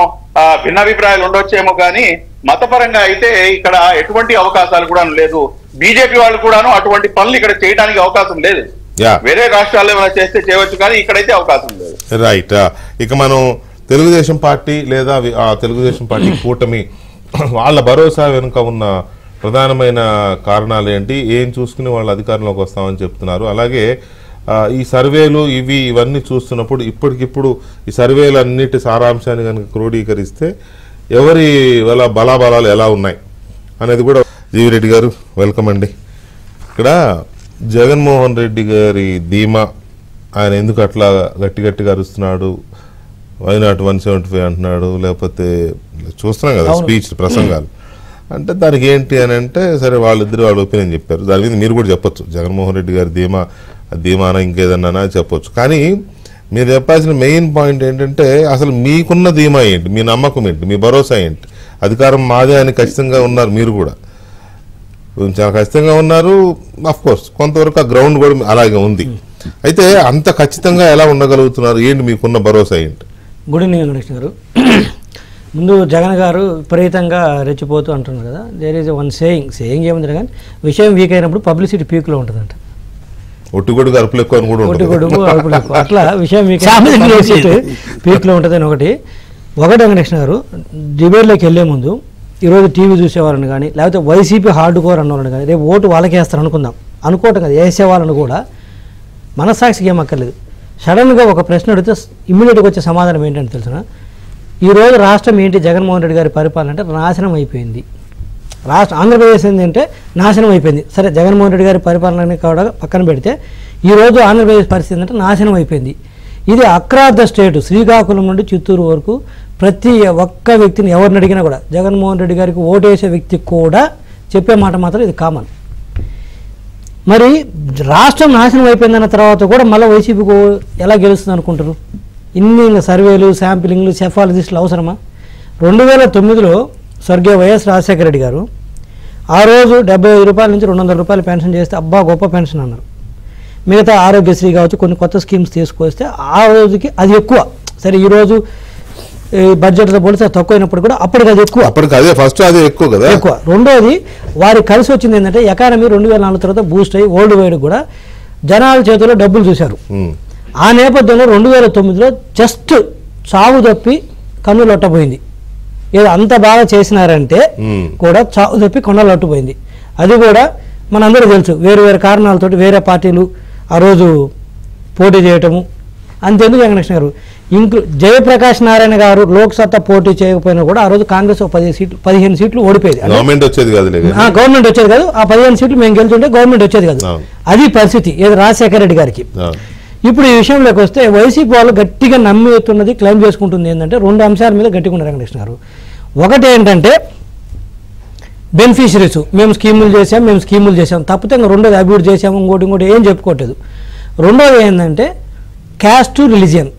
భిన్నాభిప్రాయాలు ఉండొచ్చేమో, కానీ మతపరంగా అయితే ఇక్కడ ఎటువంటి అవకాశాలు కూడా లేదు. బీజేపీ వాళ్ళు కూడాను అటువంటి పనులు ఇక్కడ చేయడానికి అవకాశం లేదు. వేరే రాష్ట్రాల్లో ఏమైనా చేస్తే చేయవచ్చు, కానీ ఇక్కడైతే అవకాశం లేదు. రైట్. ఇక మనం తెలుగుదేశం పార్టీ లేదా తెలుగుదేశం పార్టీ కూటమి వాళ్ళ భరోసా వెనుక ఉన్న ప్రధానమైన కారణాలు ఏంటి, ఏం చూసుకుని వాళ్ళు అధికారంలోకి వస్తామని చెప్తున్నారు? అలాగే ఈ సర్వేలు ఇవన్నీ చూస్తున్నప్పుడు ఇప్పటికిప్పుడు ఈ సర్వేలు అన్నిటి సారాంశాన్ని కనుక క్రోడీకరిస్తే ఎవరి వల్ల బలాబలాలు ఎలా ఉన్నాయి అనేది కూడా. జీవిరెడ్డి గారు వెల్కమ్ అండి. ఇక్కడ జగన్మోహన్ రెడ్డి గారి ధీమా, ఆయన ఎందుకు అట్లా గట్టిగా అరుస్తున్నాడు, వైనాట్ 175 అంటున్నాడు, లేకపోతే చూస్తున్నాం కదా స్పీచ్ ప్రసంగాలు, అంటే దానికి ఏంటి అని అంటే, సరే వాళ్ళిద్దరు వాళ్ళ ఒపీనియన్ చెప్పారు. దాని మీద మీరు కూడా చెప్పొచ్చు, జగన్మోహన్ రెడ్డి గారి ధీమానా ఇంకేదన్నా చెప్పొచ్చు. కానీ మీరు చెప్పాల్సిన మెయిన్ పాయింట్ ఏంటంటే, అసలు మీకున్న ధీమా ఏంటి, మీ నమ్మకం ఏంటి, మీ భరోసా ఏంటి? అధికారం మాదే అని ఖచ్చితంగా ఉన్నారు, మీరు కూడా చాలా ఖచ్చితంగా ఉన్నారు. అఫ్ కోర్స్ కొంతవరకు ఆ గ్రౌండ్ కూడా అలాగే ఉంది. అయితే అంత ఖచ్చితంగా ఎలా ఉండగలుగుతున్నారు, ఏంటి మీకున్న భరోసా ఏంటి? గుడ్ ఈవినింగ్ వెంకటేష్ గారు. ముందు జగన్ గారు విపరీతంగా రెచ్చిపోతూ అంటున్నారు కదా, దేర్ ఈజ్ వన్ సేయింగ్ ఏముంది కానీ, విషయం వీక్ అయినప్పుడు పబ్లిసిటీ పీక్లో ఉంటుందంట. ఒట్టుగొడుగు అరుపులు ఎక్కువ అని కూడా ఒట్టుగొడుగు అరుపులు ఎక్కువ, అట్లా విషయం వీక్ పీక్లో ఉంటుందని ఒకటి వెంకటేష్ గారు. డిబేట్లోకి వెళ్లే ముందు ఈరోజు టీవీ చూసేవాళ్ళని కానీ, లేకపోతే వైసీపీ హార్డ్ కోర్ అన్నవాళ్ళని కానీ, రేపు ఓటు వాళ్ళకి వేస్తారు అనుకోవటం కదా, వేసేవాళ్ళని కూడా మనస్సాక్షికి ఏమక్కర్లేదు. సడన్గా ఒక ప్రశ్న అడిగితే ఇమ్మీడియట్గా వచ్చే సమాధానం ఏంటంటే తెలిసిన, ఈరోజు రాష్ట్రం ఏంటి, జగన్మోహన్ రెడ్డి గారి పరిపాలన అంటే నాశనం అయిపోయింది. ఆంధ్రప్రదేశ్ ఏంటంటే నాశనం అయిపోయింది. సరే, జగన్మోహన్ రెడ్డి గారి పరిపాలన కూడా పక్కన పెడితే ఈరోజు ఆంధ్రప్రదేశ్ పరిస్థితి ఏంటంటే నాశనం అయిపోయింది. ఇది అక్రాస్ ద స్టేట్, శ్రీకాకుళం నుండి చిత్తూరు వరకు ప్రతి ఒక్క వ్యక్తిని ఎవరిని అడిగినా కూడా, జగన్మోహన్ రెడ్డి గారికి ఓటేసే వ్యక్తికి కూడా చెప్పే మాట మాత్రం ఇది కామన్. మరి రాష్ట్రం నాశనం అయిపోయిందన్న తర్వాత కూడా మళ్ళీ వైసీపీకి ఎలా గెలుస్తుంది అనుకుంటారు? ఇన్ని సర్వేలు, శాంపిలింగ్లు, సెఫాలజిస్టులు అవసరమా? 2009లో స్వర్గీయ వైఎస్ రాజశేఖర రెడ్డి గారు ఆ రోజు 75 రూపాయల నుంచి 200 రూపాయలు పెన్షన్ చేస్తే అబ్బా గొప్ప పెన్షన్ అన్నారు. మిగతా ఆరోగ్యశ్రీ కావచ్చు కొన్ని కొత్త స్కీమ్స్ తీసుకొస్తే ఆ రోజుకి అది ఎక్కువ. సరే ఈరోజు బడ్జెట్తో పోలిస్తే తక్కువైనప్పుడు కూడా అప్పటికి అది ఎక్కువ, అప్పటికి అదే ఫస్ట్ అదే ఎక్కువ కదా ఎక్కువ. రెండోది వారికి కలిసి వచ్చింది ఏంటంటే ఎకానమీ 2004 తర్వాత బూస్ట్ అయ్యి వరల్డ్ వైడ్ కూడా జనాల చేతిలో డబ్బులు చూశారు. ఆ నేపథ్యంలో 2009లో జస్ట్ చావు తప్పి కన్నులు ఒట్టపోయింది. ఏదో అంత బాగా చేసినారంటే కూడా చావు తప్పి కన్నులు ఒట్టపోయింది. అది కూడా మనందరూ తెలుసు, వేరు వేరు కారణాలతోటి వేరే పార్టీలు ఆ రోజు పోటీ చేయటము. అంతేందుకు వెంకటేశ్వర గారు జయప్రకాష్ నారాయణ గారు లోక్సత్తా పోటీ చేయకపోయినా కూడా ఆ రోజు కాంగ్రెస్ 15 సీట్లు ఓడిపోయేది. గవర్నమెంట్ వచ్చేది కాదు, గవర్నమెంట్ వచ్చేది కాదు. ఆ 15 సీట్లు మేము గెలుచుంటే గవర్నమెంట్ వచ్చేది కాదు. అది పరిస్థితి ఏది రాజశేఖర రెడ్డి గారికి. ఇప్పుడు ఈ విషయంలోకి వస్తే వైసీపీ వాళ్ళు గట్టిగా నమ్ముతున్నది క్లెయిమ్ చేసుకుంటుంది ఏంటంటే 2 అంశాల మీద గట్టిగా ఉన్నారు వెంకటేశ్వర గారు. ఒకటి ఏంటంటే బెనిఫిషరీస్, మేము స్కీములు చేసాం తప్పితే ఇంకా రెండోది అభివృద్ధి చేసాము ఇంకోటి ఏం చెప్పుకోవట్లేదు. రెండోది ఏంటంటే క్యాస్ట్ రిలీజియన్,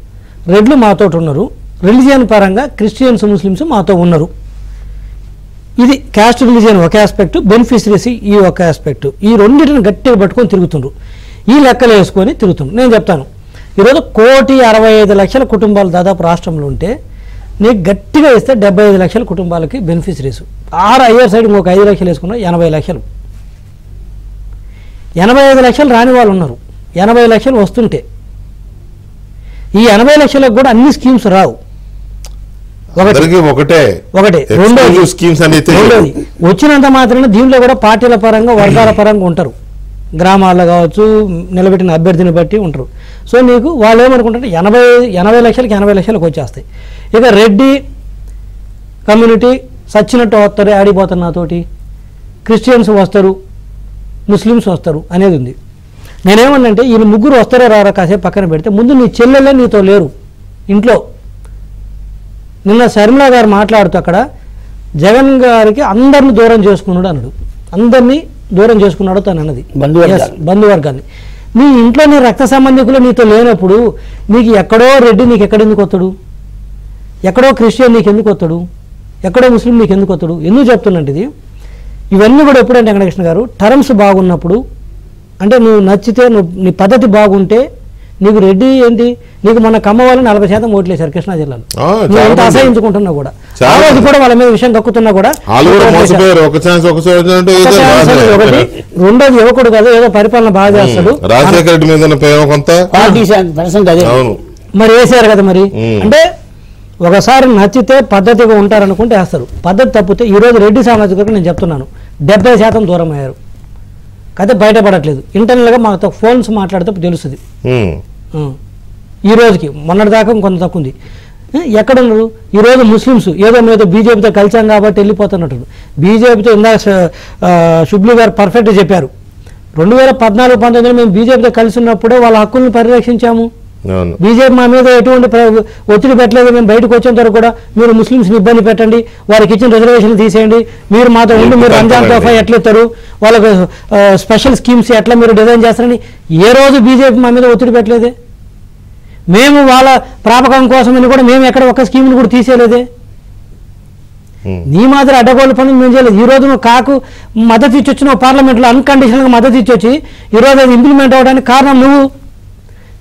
రెడ్లు మాతో ఉన్నారు, రిలీజియన్ పరంగా క్రిస్టియన్స్ ముస్లిమ్స్ మాతో ఉన్నారు. ఇది క్యాస్ట్ రిలీజియన్ ఒక ఆస్పెక్ట్, బెనిఫిషరీస్ ఈ ఒక ఆస్పెక్ట్. ఈ రెండింటిని గట్టిగా పట్టుకొని తిరుగుతుండ్రు, ఈ లెక్కలు వేసుకొని తిరుగుతుండ్రు. నేను చెప్తాను, ఈరోజు 1,65,00,000 కుటుంబాలు దాదాపు రాష్ట్రంలో ఉంటే నీకు గట్టిగా ఇస్తే 75 లక్షల కుటుంబాలకి బెనిఫిషరీస్. అయ్యర్ సైడ్ ఇంకొక 5 లక్షలు వేసుకున్నా 80 లక్షలు. 85 లక్షలు రాని వాళ్ళు ఉన్నారు. 80 లక్షలు వస్తుంటే ఈ 80 లక్షలకు కూడా అన్ని స్కీమ్స్ రావు. ఒకటే రెండోది వచ్చినంత మాత్రమే దీంట్లో కూడా పార్టీల పరంగా వర్గాల పరంగా ఉంటారు, గ్రామాల్లో కావచ్చు నిలబెట్టిన అభ్యర్థిని బట్టి ఉంటారు. సో నీకు వాళ్ళు ఏమనుకుంటారంటే 80 లక్షలకి 80 లక్షలకు వచ్చేస్తాయి. ఇక రెడ్డి కమ్యూనిటీ సచ్చినట్టు వస్తారు, ఆడిపోతారు నాతోటి, క్రిస్టియన్స్ వస్తారు, ముస్లిమ్స్ వస్తారు అనేది ఉంది. నేనేమన్నంటే ఈయన ముగ్గురు వస్తారో రారా కాసేపు పక్కన పెడితే ముందు నీ చెల్లెలే నీతో లేరు ఇంట్లో. నిన్న శర్మిల గారు మాట్లాడుతూ అక్కడ జగన్ గారికి అందరిని దూరం చేసుకున్నాడు అన్నాడు. అందరినీ దూరం చేసుకున్నాడు తను అన్నది బంధువర్గాన్ని. నీ ఇంట్లో నీ రక్త సంబంధికులు నీతో లేనప్పుడు నీకు ఎక్కడో రెడ్డి నీకు ఎక్కడెందుకు వస్తాడు, ఎక్కడో క్రిస్టియన్ నీకు ఎందుకు వస్తాడు, ఎక్కడో ముస్లిం నీకు ఎందుకు వస్తాడు? ఎందుకు చెప్తున్నట్టు ఇది ఇవన్నీ కూడా ఎప్పుడంటే వెంకటకృష్ణ గారు టర్మ్స్ బాగున్నప్పుడు, అంటే నువ్వు నచ్చితే నీ పద్ధతి బాగుంటే నీకు రెడ్డి ఏంటి, నీకు మన కమ్మ వాళ్ళు 40% ఓట్లేశారు కృష్ణా జిల్లాలో. నువ్వు ఎంత అసహించుకుంటున్నా కూడా ఆ రోజు కూడా వాళ్ళ మీద విషయం కక్కుతున్నా కూడా. ఒకటి రెండోది యువకుడు కదా ఏదో పరిపాలన బాగా చేస్తాడు, మరి వేసారు కదా. మరి అంటే ఒకసారి నచ్చితే పద్ధతిగా ఉంటారనుకుంటే వేస్తారు, పద్ధతి తప్పితే ఈరోజు రెడ్డి సామాజిక నేను చెప్తున్నాను 70% దూరం అయ్యారు. కథ బయటపడట్లేదు, ఇంటర్నల్గా మాతో ఫోన్స్ మాట్లాడితే తెలుస్తుంది. ఈ రోజుకి మొన్నటి దాకా కొంత తక్కువ ఉంది. ఎక్కడున్నారు ఈరోజు ముస్లిమ్స్? ఏదో మీద బీజేపీతో కలిసాం కాబట్టి వెళ్ళిపోతున్నట్టు. బీజేపీతో ఇందాక షుబ్లీ గారు పర్ఫెక్ట్గా చెప్పారు. 2014-19 మేము బీజేపీతో కలిసి ఉన్నప్పుడే వాళ్ళ హక్కులను పరిరక్షించాము. బీజేపీ మా మీద ఎటువంటి ఒత్తిడి పెట్టలేదు. మేము బయటకు వచ్చేంత వరకు కూడా మీరు ముస్లిమ్స్ని ఇబ్బంది పెట్టండి, వారికి ఇచ్చిన రిజర్వేషన్ తీసేయండి, మీరు మాతో ఉండి మీరు రంజాన్ తోఫా ఎట్లా ఇస్తారు, వాళ్ళకు స్పెషల్ స్కీమ్స్ ఎట్లా మీరు డిజైన్ చేస్తారని ఏ రోజు బీజేపీ మా మీద ఒత్తిడి పెట్టలేదే. మేము వాళ్ళ ప్రాపకం కోసమని కూడా మేము ఎక్కడ ఒక్క స్కీమ్ని కూడా తీసేయలేదే. నీ మాదిరి అడ్డగోళ్ళ పనులు మేము చేయలేదు. ఈ రోజు నువ్వు కాకు మద్దతు ఇచ్చి వచ్చినావు, పార్లమెంట్లో అన్కండిషనల్గా మద్దతు ఇచ్చి వచ్చి ఈరోజు అది ఇంప్లిమెంట్ అవ్వడానికి కారణం నువ్వు.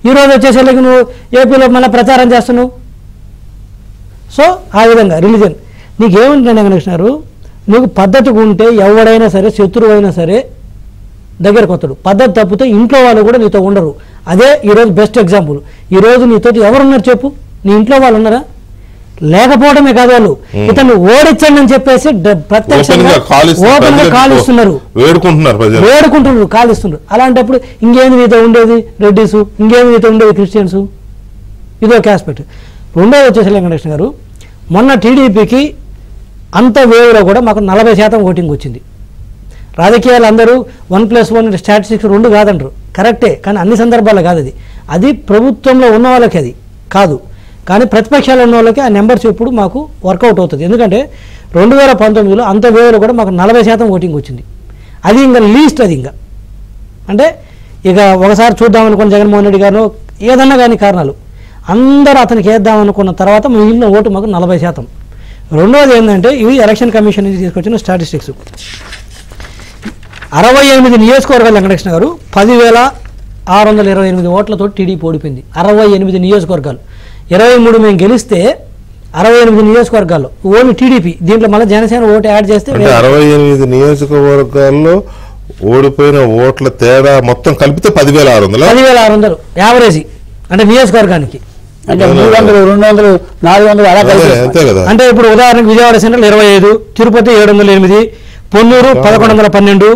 ఈరోజు వచ్చేసరికి నువ్వు ఏపీలో మళ్ళీ ప్రచారం చేస్తున్నావు. సో ఆ విధంగా రిలీజన్ నీకేముంటుంది వెంకటకృష్ణ గారు, నీకు పద్ధతిగా ఉంటే ఎవడైనా సరే శత్రువు అయినా సరే దగ్గరకు వస్తాడు. పద్ధతి తప్పితే ఇంట్లో వాళ్ళు కూడా నీతో ఉండరు. అదే ఈరోజు బెస్ట్ ఎగ్జాంపుల్. ఈరోజు నీతో ఎవరున్నారు చెప్పు? నీ ఇంట్లో వాళ్ళు ఉన్నారా? లేకపోవడమే కాదు, వాళ్ళు ఇతను ఓడించండి అని చెప్పేసి ప్రత్యక్షంగా ఓపెన్గా కాలుస్తున్నారు, వేడుకుంటున్నారు, కాలుస్తున్నారు. అలాంటప్పుడు ఇంకేమి నీతో ఉండేది రెడ్డిస్, ఇంకేమి నీతో ఉండేది క్రిస్టియన్స్? ఇదొక ఆస్పెక్ట్. రెండోది వచ్చేసి వెంకటకృష్ణ గారు, మొన్న టీడీపీకి అంత వేవ్లో కూడా మాకు 40% ఓటింగ్ వచ్చింది. రాజకీయాలు అందరూ 1+1 స్టాటిస్టిక్స్ 2 కాదంటారు, కరెక్టే, కానీ అన్ని సందర్భాల్లో కాదు. అది ప్రభుత్వంలో ఉన్న వాళ్ళకి అది కాదు, కానీ ప్రతిపక్షాలు ఉన్న వాళ్ళకి ఆ నెంబర్స్ ఎప్పుడు మాకు వర్కౌట్ అవుతుంది. ఎందుకంటే 2019లో అంత వేవ్లో కూడా మాకు 40% ఓటింగ్ వచ్చింది. అది ఇంకా లీస్ట్, అది ఇంకా అంటే ఇక ఒకసారి చూద్దామనుకున్న జగన్మోహన్ రెడ్డి గారు ఏదన్నా కానీ కారణాలు అందరూ అతనికి వేద్దామనుకున్న తర్వాత మిగిలిన ఓటు మాకు 40%. రెండవది ఏంటంటే ఇవి ఎలక్షన్ కమిషన్ నుంచి తీసుకొచ్చిన స్టాటిస్టిక్స్. 68 నియోజకవర్గాలు వెంకటకృష్ణ గారు 10,000 628 ఓట్లతో టీడీపీ ఓడిపోయింది. 68 నియోజకవర్గాలు, 23 మేము గెలిస్తే 68 నియోజకవర్గాల్లో ఓన్లీ టీడీపీ. దీంట్లో మళ్ళీ జనసేన ఓటు యాడ్ చేస్తే 68 నియోజకవర్గాల్లో ఓడిపోయిన ఓట్ల తేడా మొత్తం కలిపితే 10,600 యావరేజ్ అంటే నియోజకవర్గానికి. అంటే 300, 200, 400 అలా అంతే కదా. అంటే ఇప్పుడు ఉదాహరణకు విజయవాడ సెంట్రల్ 25, తిరుపతి 708, పొన్నూరు 1112,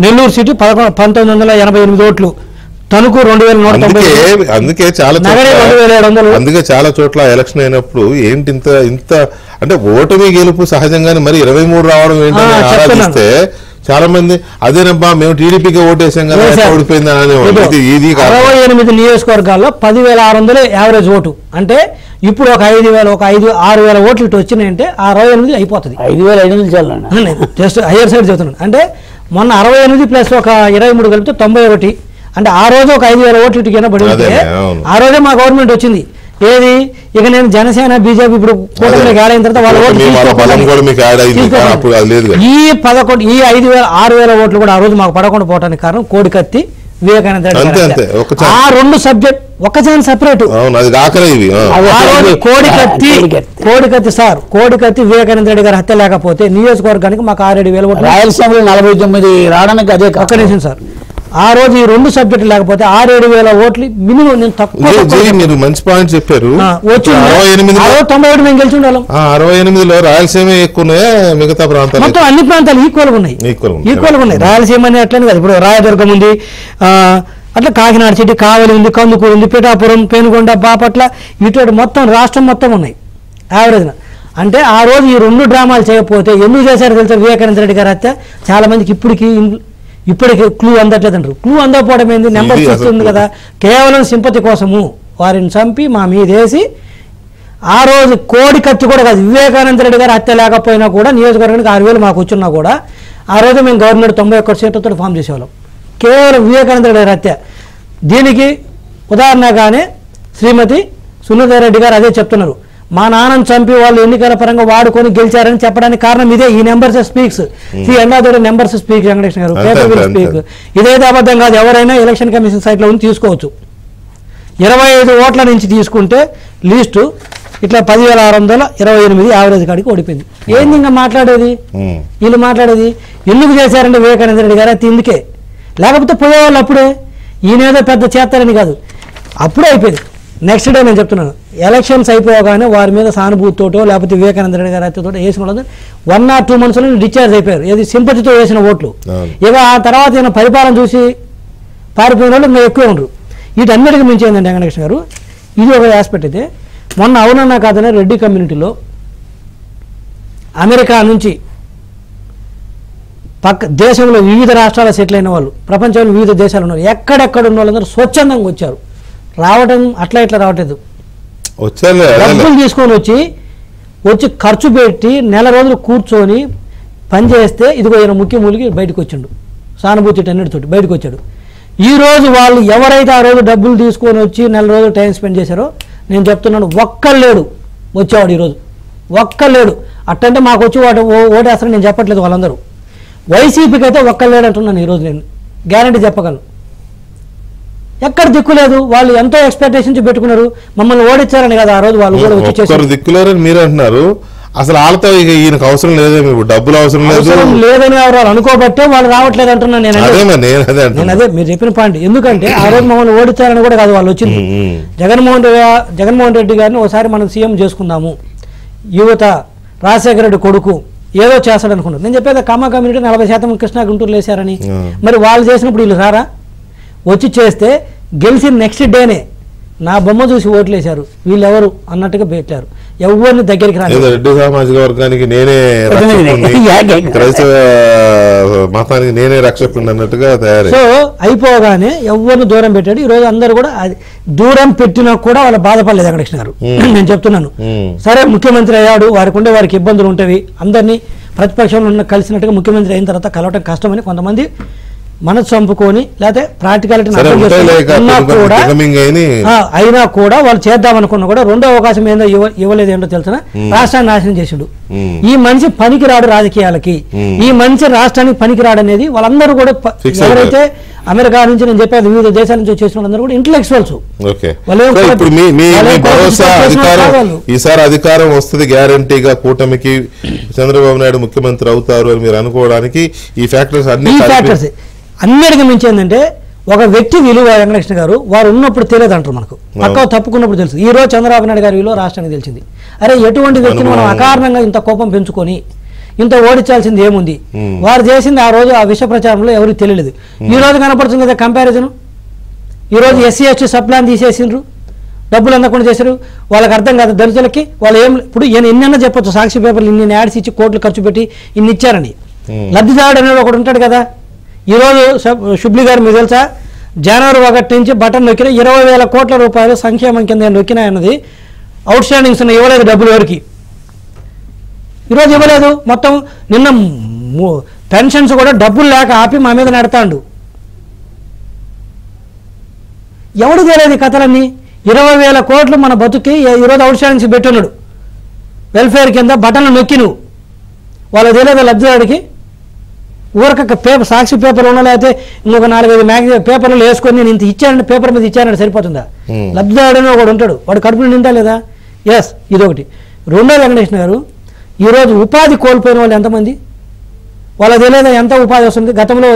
నెల్లూరు సిటీ 1988 ఓట్లు, తణుకు 2190, అందుకే చాలా నగరి 2700. అందుకే చాలా చోట్ల ఎలక్షన్ అయినప్పుడు ఏంటి ఇంత అంటే ఓటమి గెలుపు సహజంగానే మరి 23 రావడం ఏంటని ఆరాధిస్తే చాలా మంది అదేనబ్బా మేము టీడీపీకి ఓటేసాం కదా ఓడిపోయింది అనేవాళ్ళు. ఇది 68 నియోజకవర్గాల్లో 10,600 యావరేజ్ ఓటు. అంటే ఇప్పుడు ఒక 6,000 ఓట్లు ఇటు వచ్చినాయంటే 68 అయిపోతుంది. 5,500 చాలు. జస్ట్ హైయర్ సైడ్ చెప్తున్నాను. అంటే మొన్న 68 ప్లస్ ఒక 23 కలిపితే 91. అంటే ఆ రోజు ఒక 5,000 ఓట్లు ఇటు కింద పడి ఉంటే ఆ రోజే మా గవర్నమెంట్ వచ్చింది. ఏది ఇక నేను జనసేన బీజేపీ ఇప్పుడు కూటమికి యాడ్ అయిన తర్వాత వాళ్ళ ఓట్లు ఈ 6,000 ఓట్లు కూడా ఆ రోజు మాకు పడకుండా పోవడానికి కారణం కోడికత్తి, వివేకానంద రెడ్డి. ఆ రెండు సబ్జెక్ట్ ఒక ఛాన్స్ సపరేట్. కోడికత్తి సార్, కోడికత్తి వివేకానంద రెడ్డి గారి హత్య లేకపోతే నియోజకవర్గానికి మాకు 6,000 ఓట్లు, రాయలసీమలో 49 రావడానికి అదే ఒక్క నిమిషం సార్. ఆ రోజు ఈ రెండు సబ్జెక్టులు లేకపోతే 6,000 ఓట్లు మినిమం. నేను తక్కువ మీరు మంచి పాయింట్ చెప్పారు. 91 మేము గెలిచి ఉండాలి. 68లో రాయలసీమ ఎక్కువనే, మిగతా ప్రాంతాలు మొత్తం అన్ని ప్రాంతాలు ఈక్వల్ గా ఉన్నాయి. రాయలసీమ అని అట్లనే కాదు. ఇప్పుడు రాయదుర్గం ఉంది, అట్లా కాకినాడ సిటీ, కావలి ఉంది, కందుకూరు ఉంది, పిఠాపురం, పెనుగొండ, బాపట్ల, ఇటు మొత్తం రాష్ట్రం మొత్తం ఉన్నాయి యావరేజ్. అంటే ఆ రోజు ఈ రెండు డ్రామాలు చేయకపోతే ఎందుకు చేశారు తెలుసా వివేకానంద రెడ్డి గారి హత్య? చాలా మందికి ఇప్పటికి క్లూ అందట్లేదు అంటారు. క్లూ అందకపోవడం ఏంది? నెంబర్ చూస్తుంది కదా, కేవలం సింపతి కోసము వారిని చంపి మా మీదేసి ఆ రోజు కోడికత్తి కూడా కాదు. వివేకానంద రెడ్డి గారి హత్య లేకపోయినా కూడా నియోజకవర్గానికి 6,000 మాకు వచ్చినా కూడా ఆ రోజు మేము గవర్నమెంట్ 91 సీట్లతో ఫామ్ చేసేవాళ్ళం. కేవలం వివేకానంద రెడ్డి గారి హత్య. దీనికి ఉదాహరణగానే శ్రీమతి సునీతా రెడ్డి గారు అదే చెప్తున్నారు. మా నాన్నను చంపి వాళ్ళు ఎన్నికల పరంగా వాడుకొని గెలిచారని చెప్పడానికి కారణం ఇదే. ఈ నెంబర్స్ స్పీక్స్, ఈ ఎండ్ నెంబర్స్ స్పీక్, వెంకటేష్ గారు పేపర్ విల్ స్పీక్. ఇదైతే అబద్ధం కాదు. ఎవరైనా ఎలక్షన్ కమిషన్ సైట్లో ఉంది తీసుకోవచ్చు. 25 ఓట్ల నుంచి తీసుకుంటే లీస్టు ఇట్లా 10,628 యావరేజ్ కాడికి ఓడిపోయింది. ఏంది ఇంకా మాట్లాడేది? వీళ్ళు మాట్లాడేది ఎందుకు చేశారంటే వివేకానంద రెడ్డి గారు అది ఇందుకే. లేకపోతే పోయేవాళ్ళు అప్పుడే. ఈయనేదో పెద్ద చేస్తారని కాదు, అప్పుడే అయిపోయింది. నెక్స్ట్ డే నేను చెప్తున్నాను, ఎలక్షన్స్ అయిపోగానే వారి మీద సానుభూతితోటో లేకపోతే వివేకానంద రెడ్డి గారి హత్యతో వేసిన వాళ్ళు 1 or 2 months డిశ్చార్జ్ అయిపోయారు. ఏది సింపతితో వేసిన ఓట్లు. ఇక ఆ తర్వాత ఈయన పరిపాలన చూసి పారిపోయిన వాళ్ళు ఇంకా ఎక్కువ ఉండరు. వీటన్నిటికీ మించి ఏంటంటే వెంకటేష్ గారు, ఇది ఒక ఆస్పెక్ట్. అయితే మొన్న అవునన్నా కాదనే రెడ్డి కమ్యూనిటీలో అమెరికా నుంచి దేశంలో వివిధ రాష్ట్రాల సెటిల్ అయిన వాళ్ళు, ప్రపంచంలో వివిధ దేశాలు ఉన్నారు, ఎక్కడెక్కడ ఉన్న వాళ్ళందరూ స్వచ్ఛందంగా వచ్చారు. రావడం అట్లా ఇట్లా రావట్లేదు, డబ్బులు తీసుకొని వచ్చి ఖర్చు పెట్టి నెల రోజులు కూర్చొని పనిచేస్తే ఇదిగో ఈయన ముఖ్యమూలికి బయటకు వచ్చిండు, సానుభూతి అన్నిటితోటి బయటకు వచ్చాడు. ఈ రోజు వాళ్ళు ఎవరైతే ఆ రోజు డబ్బులు తీసుకొని వచ్చి నెల రోజులు టైం స్పెండ్ చేశారో నేను చెప్తున్నాను, ఒక్కలేడు వచ్చేవాడు. ఈరోజు ఒక్కలేడు. అట్టంటే మాకు వచ్చి ఓటేస్తారని నేను చెప్పట్లేదు. వాళ్ళందరూ వైసీపీకి అయితే ఒక్కలేడు అంటున్నాను. ఈరోజు నేను గ్యారంటీ చెప్పగలను. ఎక్కడ దిక్కులేదు. వాళ్ళు ఎంతో ఎక్స్పెక్టేషన్స్ పెట్టుకున్నారు, మమ్మల్ని ఓడించారని కదా ఆ రోజు వాళ్ళు కూడా వచ్చి చేశారు. దిక్కులేరని మీరు అంటున్నారు. అసలు వాళ్ళతో ఈయనకు అవసరం లేదేమో, డబ్బులు అవసరం లేదని ఎవరు అనుకోబట్టే వాళ్ళు రావట్లేదు అంటున్నాను నేను. అదే మీరు చెప్పిన పాయింట్. ఎందుకంటే ఆ రోజు మమ్మల్ని ఓడించారని కూడా కాదు వాళ్ళు వచ్చింది. జగన్మోహన్ రెడ్డి గారిని ఒకసారి మనం సీఎం చేసుకుందాము, యువత రాజశేఖర రెడ్డి కొడుకు ఏదో చేస్తాడు అనుకున్నారు. నేను చెప్పేది కమ్మ కమ్యూనిటీ 40% కృష్ణా గుంటూరు వేశారని. మరి వాళ్ళు చేసినప్పుడు వీళ్ళు రారా? వచ్చి చేస్తే గెలిచిన నెక్స్ట్ డేనే నా బొమ్మ చూసి ఓట్లు వేశారు, వీళ్ళెవరు అన్నట్టుగా పెట్టారు. ఎవరిని దగ్గరికి రాలేదు. రెడ్డి సామాజిక వర్గానికి నేనే క్రైస్తవ మతానికి నేనే రక్షకుడు అన్నట్టుగా తయారు. సో అయిపోగానే ఎవరిని దూరం పెట్టాడు. ఈ రోజు అందరూ కూడా దూరం పెట్టినా కూడా వాళ్ళు బాధపడలేదు వెంకటేష్ గారు. నేను చెప్తున్నాను, సరే ముఖ్యమంత్రి అయ్యాడు, వారికి ఇబ్బందులు ఉంటాయి, అందరినీ ప్రతిపక్షంలో కలిసినట్టుగా ముఖ్యమంత్రి అయిన తర్వాత కలవటం కష్టమని కొంతమంది మనసు చంపుకొని లేకపోతే ప్రాక్టికాలిటీ అయినా కూడా వాళ్ళు చేద్దామనుకున్నా కూడా రెండో అవకాశం ఏందో ఇవ్వలేదు. ఏంటో తెలుసునా? రాష్ట్రాన్ని నాశనం చేసాడు ఈ మనిషి. పనికిరాడు రాజకీయాలకి, ఈ మనిషి రాష్ట్రానికి పనికిరాడు అనేది వాళ్ళందరూ కూడా ఎవరైతే అమెరికా నుంచి నేను చెప్పేది వివిధ దేశాల నుంచి వచ్చేసిన వాళ్ళందరూ కూడా ఇంటలెక్చువల్స్. ఓకే, ఇప్పుడు మీ భరోసా అధికారం ఈసారి అధికారం వస్తుంది గ్యారంటీగా, కూటమికి చంద్రబాబు నాయుడు ముఖ్యమంత్రి అవుతారు అని మీరు అనుకోవడానికి ఈ ఫ్యాక్టర్స్ అన్నిటికీ మించి ఏంటంటే ఒక వ్యక్తి విలువ వెంకటకృష్ణ గారు వారు ఉన్నప్పుడు తెలియదు అంటారు మనకు, పక్క తప్పుకున్నప్పుడు తెలుసు. ఈ రోజు చంద్రబాబు నాయుడు గారి విలువ రాష్ట్రానికి తెలిసింది. అరే ఎటువంటి వ్యక్తిని మనం అకారణంగా ఇంత కోపం పెంచుకొని ఇంత ఓడించాల్సింది ఏముంది, వారు చేసింది ఆ రోజు ఆ విష ప్రచారంలో ఎవరికి తెలియలేదు. ఈ రోజు కనపడుతుంది కదా కంపారిజన్. ఈ రోజు ఎస్సీ ఎస్టీ సప్లాన్ తీసేసిండ్రు, డబ్బులు అందకుండా చేశారు. వాళ్ళకి అర్థం కాదు దళితులకి వాళ్ళు ఏం. ఇప్పుడు ఈయన ఎన్నైనా చెప్పొచ్చు, సాక్షి పేపర్లు ఇన్ని యాడ్స్ ఇచ్చి కోట్లు ఖర్చు పెట్టి ఇన్ని ఇచ్చారని. లబ్ధిదారుడు అనేది ఒకటి ఉంటాడు కదా. ఈరోజు షుబ్లీ గారు మీకు తెలుసా, జనవరి 1 నుంచి బటన్ నొక్కిన 20,000 కోట్ల రూపాయలు సంక్షేమం కింద నొక్కిన అన్నది అవుట్ స్టాండింగ్స్ ఉన్నాయి, ఇవ్వలేదు డబ్బులు ఎవరికి. ఈరోజు ఇవ్వలేదు. మొత్తం నిన్న పెన్షన్స్ కూడా డబ్బులు లేక ఆపి మా మీద నడతాండు. ఎవడు తెలియదు కథలన్నీ. 20,000 కోట్లు మన బతుకి ఈరోజు అవుట్ స్టాండింగ్స్ పెట్టున్నాడు వెల్ఫేర్ కింద, బటన్లు నొక్కి నువ్వు. వాళ్ళకి తెలియదు లబ్ధిదారుడికి. ఊరక పేపర్ సాక్షి పేపర్ ఉన్నా లేకపోతే ఇంకొక 4-5 మ్యాగజైన్ పేపర్లు వేసుకొని నేను ఇంత ఇచ్చానంటే పేపర్ మీద ఇచ్చానంటే సరిపోతుందా? లబ్ధిదారుడని ఒకడు ఉంటాడు, వాడు కడుపుని నిండా లేదా? ఎస్, ఇదొకటి. రెండో వెంకటేశ్వర గారు, ఈరోజు ఉపాధి కోల్పోయిన వాళ్ళు ఎంతమంది? వాళ్ళకి తెలియదా ఎంత ఉపాధి వస్తుంది? గతంలో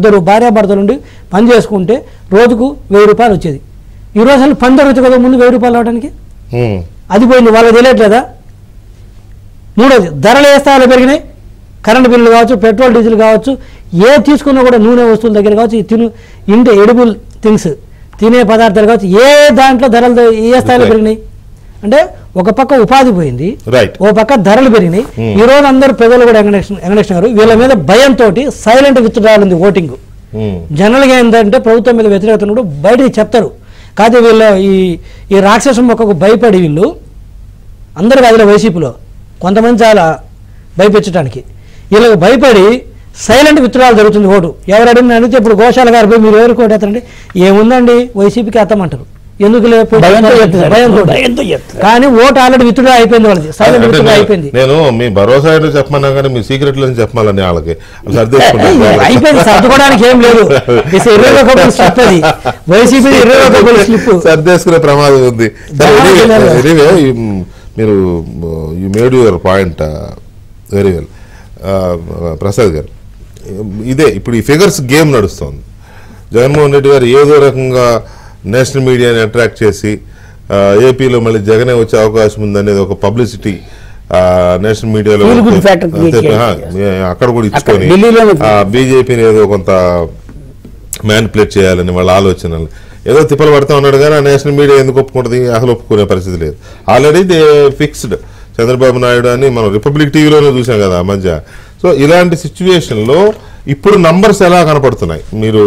2 భార్యాభర్తలు ఉండి పని చేసుకుంటే రోజుకు 1000 రూపాయలు వచ్చేది. ఈరోజు అసలు పని దొరుకుతుంది కదా ముందు 1000 రూపాయలు రావడానికి, అది పోయింది. వాళ్ళకి తెలియట్లేదా? మూడోది, ధరలు ఏ స్థాయిలో పెరిగినాయి. కరెంటు బిల్లు కావచ్చు, పెట్రోల్ డీజిల్ కావచ్చు, ఏ తీసుకున్నా కూడా నూనె వస్తువుల దగ్గర కావచ్చు, ఇంటి ఎడిబుల్ థింగ్స్ తినే పదార్థాలు కావచ్చు, ఏ దాంట్లో ధరలు ఏ స్థాయిలో పెరిగినాయి. అంటే ఒక పక్క ఉపాధి పోయింది, ఓ పక్క ధరలు పెరిగినాయి. ఈ రోజు అందరూ ప్రజలు కూడా వెంకటేశ్వర గారు వీళ్ళ మీద భయంతో సైలెంట్ విత్డ్రాల్ ఉంది ఓటింగ్. జనరల్గా ఏంటంటే ప్రభుత్వం మీద వ్యతిరేకత కూడా బయటకి చెప్తారు. కాదు వీళ్ళ ఈ రాక్షసం మొక్కకు భయపడి వీళ్ళు అందరు కాదులే, వైసీపీలో కొంతమంది చాలా భయపెట్టడానికి వీళ్ళకి భయపడి సైలెంట్ విత్డ్రాల్ జరుగుతుంది ఓటు. ఎవరు అడిగితే ఇప్పుడు గోశాల గారు పోయి మీరు ఎవరికి ఓటేస్తారంటే ఏముందండి వైసీపీకి అత్తమంటారు. ఎందుకు భయంతో. కానీ ఓటు ఆల్రెడీ విత్డ్రా అయిపోయింది వాళ్ళది, సైలెంట్ విత్డ్రా అయిపోయింది. నేను మీ భరోసా చెప్పమన్నా కానీ మీ సీక్రెట్లు చెప్పాలని వాళ్ళకి అయిపోయింది, సర్దుకోవడానికి ఏం లేదు. వైసీపీ సర్దేసుకునే ప్రమాదం ఉంది. మీరు you made your point very well Prasad గారు. ఇదే ఇప్పుడు ఈ ఫిగర్స్ గేమ్ నడుస్తుంది. జగన్మోహన్ రెడ్డి గారు ఏదో రకంగా నేషనల్ మీడియాని అట్రాక్ట్ చేసి ఏపీలో మళ్ళీ జగనే వచ్చే అవకాశం ఉందనేది ఒక పబ్లిసిటీ నేషనల్ మీడియాలో అక్కడ కూడా ఇచ్చుకొని బీజేపీని ఏదో కొంత మ్యానిపులేట్ చేయాలని వాళ్ళ ఆలోచనలు ఏదో తిప్పలు పడుతూ ఉన్నాడు. కానీ ఆ నేషనల్ మీడియా ఎందుకు ఒప్పుకుంటుంది? అసలు ఒప్పుకునే పరిస్థితి లేదు. Already they fixed Chandrababu Naidu అని మనం రిపబ్లిక్ టీవీలోనే చూసాం కదా మధ్య. సో ఇలాంటి సిచ్యువేషన్లో ఇప్పుడు నంబర్స్ ఎలా కనపడుతున్నాయి? మీరు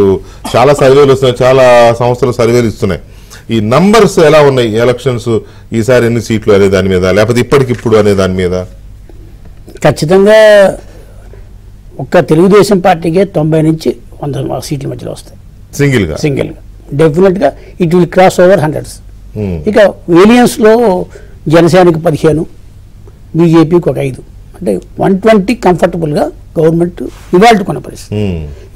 చాలా సర్వేలు వస్తున్నాయి, చాలా సంస్థలు సర్వేలు ఇస్తున్నాయి. ఈ నంబర్స్ ఎలా ఉన్నాయి? ఎలక్షన్స్ ఈసారి ఎన్ని సీట్లు అనే దాని మీద, లేకపోతే ఇప్పటికిప్పుడు అనే దాని మీద? ఖచ్చితంగా ఒక్క తెలుగుదేశం పార్టీకే 90 నుంచి 100 సీట్ల మధ్యలో వస్తాయి సింగిల్గా. డెఫినెట్గా it will cross over 100s. ఇక వేలియన్స్లో జనసేనకి 15, బీజేపీకి ఒక 5, అంటే 120 కంఫర్టబుల్గా గవర్నమెంట్ ఇవాళ కొన్న పరిస్థితి.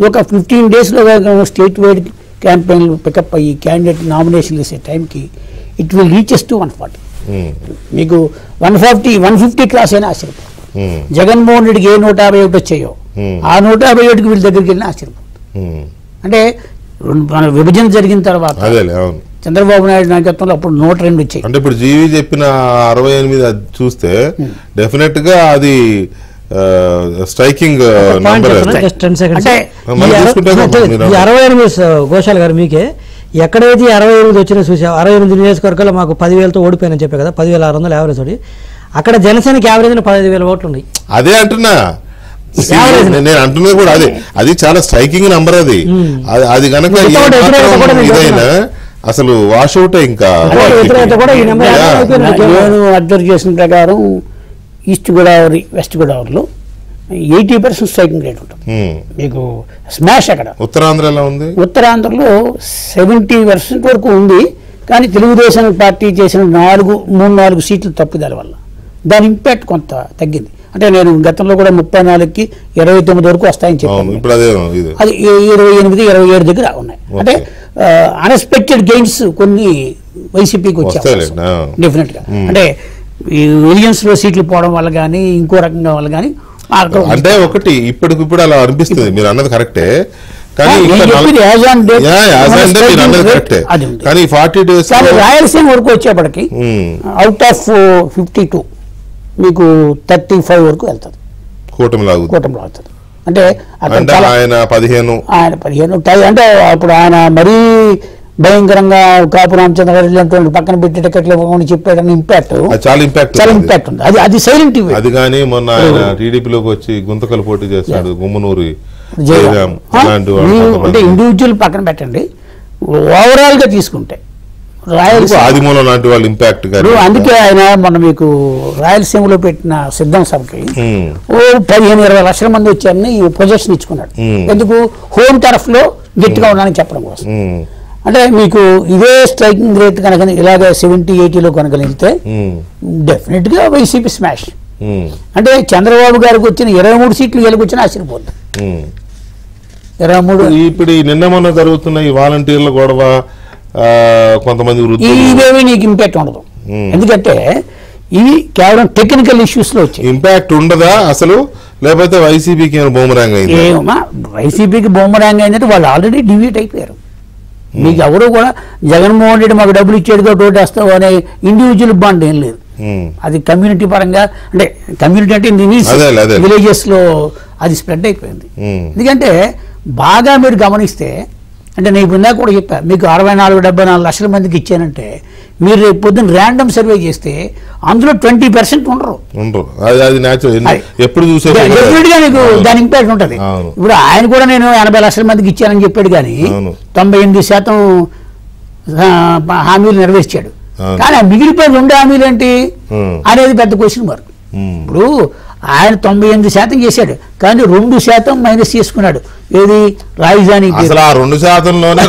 ఒక 15 daysలో స్టేట్ వైడ్ క్యాంపెయిన్లు పికప్ అయ్యి క్యాండిడేట్ నామినేషన్లు వేసే టైంకి ఇట్ విల్ రీచెస్ టు 140. మీకు 150 క్రాస్ అయినా ఆశ్చర్యపోతుంది. జగన్మోహన్ రెడ్డికి ఏ 151 వచ్చాయో ఆ 151కి వీళ్ళ దగ్గరికి వెళ్ళినా ఆశ్చర్యపోతుంది. అంటే మన విభజన జరిగిన తర్వాత చంద్రబాబు నాయుడు నాయకత్వంలో అప్పుడు 102 వచ్చాయి. అంటే ఇప్పుడు జీవీ చెప్పిన 68 చూస్తే డెఫినెట్ గా అది స్ట్రైకింగ్ నంబర్. 68 గోశాల గారు మీకే ఎక్కడైతే 68 వచ్చినా చూసా. 68 నియోజకవర్గాల్లో మాకు 10,000తో ఓడిపోయినని చెప్పే కదా, 10,600 యావరేజ్ తోటి. అక్కడ జనసేనకి యావరేజ్ 15,000 ఓట్లు ఉన్నాయి. అదే అంటున్నా, నేను అంటున్నది కూడా అదే. అది చాలా స్ట్రైకింగ్ నంబర్. అది కనుక ఇదైనా అసలు వాషౌట్. ఇంకా నేను అబ్జర్వ్ చేసిన ప్రకారం ఈస్ట్ గోదావరి, వెస్ట్ గోదావరిలో 80% స్ట్రైకింగ్ రేట్ ఉంటుంది. మీకు స్మాష్. అక్కడ ఉత్తరాంధ్రలో ఉంది. ఉత్తరాంధ్రలో 70% వరకు ఉంది. కానీ తెలుగుదేశం పార్టీ చేసిన 3-4 సీట్లు తప్పిదాల వల్ల దాని ఇంపాక్ట్ కొంత తగ్గింది. అంటే నేను గతంలో కూడా 34కి 29 వరకు వస్తాయని చెప్పాను. ఇప్పుడు అదే ఇది అది 28, 27 దగ్గర ఉన్నాయి. అంటే అన్ఎక్స్పెక్టెడ్ గెయిన్స్ కొన్ని వైసీపీకి వచ్చాయి డెఫినెట్ గా. అంటే ఈ మిలియన్స్ లో సీట్లు పోవడం వల్ల కానీ ఇంకో రకంగా వల్ల కానీ అంటే ఒకటి ఇప్పటికిప్పుడు అలా అనిపిస్తుంది. మీరు అన్నది కరెక్టే, కానీ 40 days రాయలసీమ వరకు వచ్చేప్పటికి అవుట్ ఆఫ్ 52 మీకు 35 వరకు వెళ్తుంది, కూటమిలో అవుతుంది. అంటే ఆయన 15 అంటే అప్పుడు ఆయన మరీ భయంకరంగా కాపు రామచంద్ర పక్కన పెట్టి టికెట్లు ఇవ్వకుండా చెప్పాడని ఇంపాక్ట్ చాలా ఇంపాక్ట్ ఉంది. అది సైలెంట్ అది కానీ మొన్న ఆయన టీడీపీలోకి వచ్చి గుంతకలు పోటీ చేస్తాడు గుమ్మనూరు అంటే ఇండివిజువల్ పక్కన పెట్టండి, ఓవరాల్ గా తీసుకుంటే ఆదిమూలం లాంటి వాళ్ళు ఇంపాక్ట్. అందుకే ఆయన మొన్న మీకు రాయలసీమలో పెట్టిన సిద్ధం సభకి 15-20 లక్షల మంది వచ్చారని ప్రొజెక్షన్ ఇచ్చుకున్నాడు. ఎందుకు? హోమ్ టర్ఫ్ లో గట్టిగా ఉన్నానని చెప్పడం కోసం. అంటే మీకు ఇదే స్ట్రైకింగ్ రేట్ కనుక ఇలాగ 70-80లో కనుక వెళ్తే డెఫినెట్ గా వైసీపీ స్మాష్. అంటే చంద్రబాబు గారికి వచ్చిన 23 సీట్లు గెలుకొచ్చినా ఆశ్చర్యపోతుంది. 23 ఇప్పుడు నిన్న మొన్న జరుగుతున్న ఈ వాలంటీర్ల గొడవ కొంతమంది ఇవేమీ నీకు ఇంపాక్ట్ ఉండదు. ఎందుకంటే ఇవి కేవలం టెక్నికల్ ఇష్యూస్ లో వచ్చాయి. ఇంపాక్ట్ ఉండదా అసలు? లేకపోతే వైసీపీకి బూమరాంగ్ అయింది? వైసీపీకి బూమరాంగ్ అయిందంటే వాళ్ళు ఆల్రెడీ డివీట్ అయిపోయారు. మీకు ఎవరు కూడా జగన్మోహన్ రెడ్డి మాకు డబ్బులు ఇచ్చేట్టుగా ఓటేస్తావు అనే ఇండివిజువల్ బాండ్ ఏం లేదు. అది కమ్యూనిటీ పరంగా, అంటే కమ్యూనిటీ అంటే విలేజెస్ లో అది స్ప్రెడ్ అయిపోయింది. ఎందుకంటే బాగా మీరు గమనిస్తే, అంటే నేను ఇప్పుడు కూడా చెప్పా మీకు 64-74 లక్షల మందికి ఇచ్చానంటే మీరు రేపు పొద్దున్న ర్యాండమ్ సర్వే చేస్తే అందులో 20% ఉండరు. ఎప్పుడు చూసే మీకు దాని ఇంపాక్ట్ ఉంటుంది. ఇప్పుడు ఆయన కూడా నేను 80 లక్షల మందికి ఇచ్చానని చెప్పాడు, కానీ 98% హామీలు నెరవేర్చాడు. కానీ ఆ మిగిలిపోయిన 2 హామీలు ఏంటి అనేది పెద్ద క్వశ్చన్ మార్క్. ఇప్పుడు ఆయన 98% చేశాడు, కానీ 2% మైనస్ చేసుకున్నాడు. ఏది? రాజధాని. అసలు ఆ 2%లోనే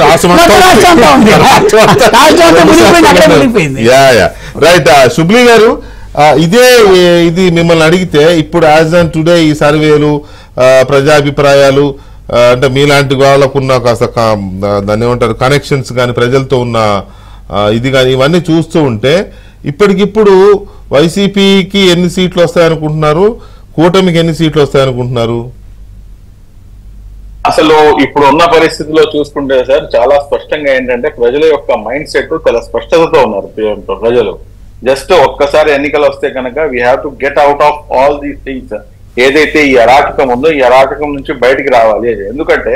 రైట్. శుభ్లీ గారు, ఇది మిమ్మల్ని అడిగితే ఇప్పుడు యాజ్ ఆన్ టుడే ఈ సర్వేలు ప్రజాభిప్రాయాలు అంటే మీలాంటి వాళ్ళకున్న కాస్త దాన్ని ఏమంటారు కనెక్షన్స్ కానీ ప్రజలతో ఉన్న ఇది కానీ ఇవన్నీ చూస్తూ ఉంటే ఇప్పటికిప్పుడు వైసీపీకి ఎన్ని సీట్లు వస్తాయనుకుంటున్నారు, కూటమికి ఎన్ని సీట్లు వస్తాయనుకుంటున్నారు? అసలు ఇప్పుడు ఉన్న పరిస్థితిలో చూసుకుంటే సార్ చాలా స్పష్టంగా ఏంటంటే ప్రజల యొక్క మైండ్ సెట్ చాలా స్పష్టతతో ఉన్నారు ప్రజలు. జస్ట్ ఒక్కసారి ఎన్నికలు వస్తే కనుక we have to get out of all these things. ఏదైతే ఈ అరాచకం ఉందో ఈ అరాచకం నుంచి బయటికి రావాలి. ఎందుకంటే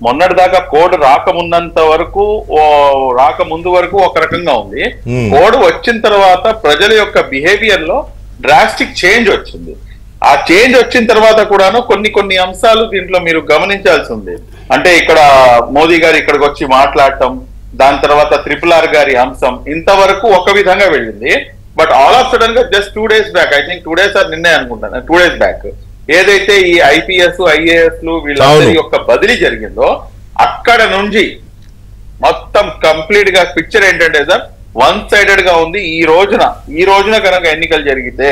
మొన్నటి దాకా కోడ్ రాకముందంత వరకు రాకముందు వరకు ఒక రకంగా ఉంది. కోడ్ వచ్చిన తర్వాత ప్రజల యొక్క బిహేవియర్ లో డ్రాస్టిక్ చేంజ్ వచ్చింది. ఆ చేంజ్ వచ్చిన తర్వాత కూడాను కొన్ని అంశాలు దీంట్లో మీరు గమనించాల్సి ఉంది. అంటే ఇక్కడ మోదీ గారు ఇక్కడికి వచ్చి మాట్లాడటం, దాని తర్వాత RRR గారి అంశం ఇంతవరకు ఒక విధంగా వెళ్ళింది. బట్ ఆల్ ఆఫ్ సడన్ గా just 2 days back, I think 2 days నిన్నే అనుకుంటాను, 2 days బ్యాక్ ఏదైతే ఈ IPS IAS వీళ్ళందరి యొక్క బదిలీ జరిగిందో అక్కడ నుంచి మొత్తం కంప్లీట్ గా పిక్చర్ ఏంటంటే సార్ 1-sided గా ఉంది. ఈ రోజున కనుక ఎన్నికలు జరిగితే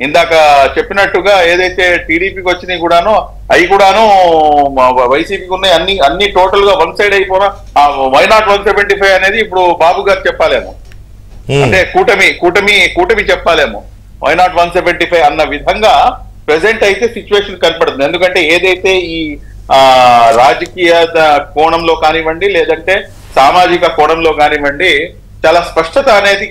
ఇందాక చెప్పినట్టుగా ఏదైతే టీడీపీకి వచ్చినాయి కూడాను అవి కూడాను వైసీపీకి ఉన్నాయి, అన్ని టోటల్ గా 1 side అయిపోయినా వై నాట్ 175 అనేది ఇప్పుడు బాబు గారు చెప్పాలేమో, అంటే కూటమి చెప్పాలేమో వై నాట్ 175 అన్న విధంగా ప్రెసెంట్ అయితే సిచ్యువేషన్ కనపడుతుంది. ఎందుకంటే ఏదైతే ఈ రాజకీయ కోణంలో కానివ్వండి లేదంటే సామాజిక కోణంలో కానివ్వండి చాలా స్పష్టత అనేది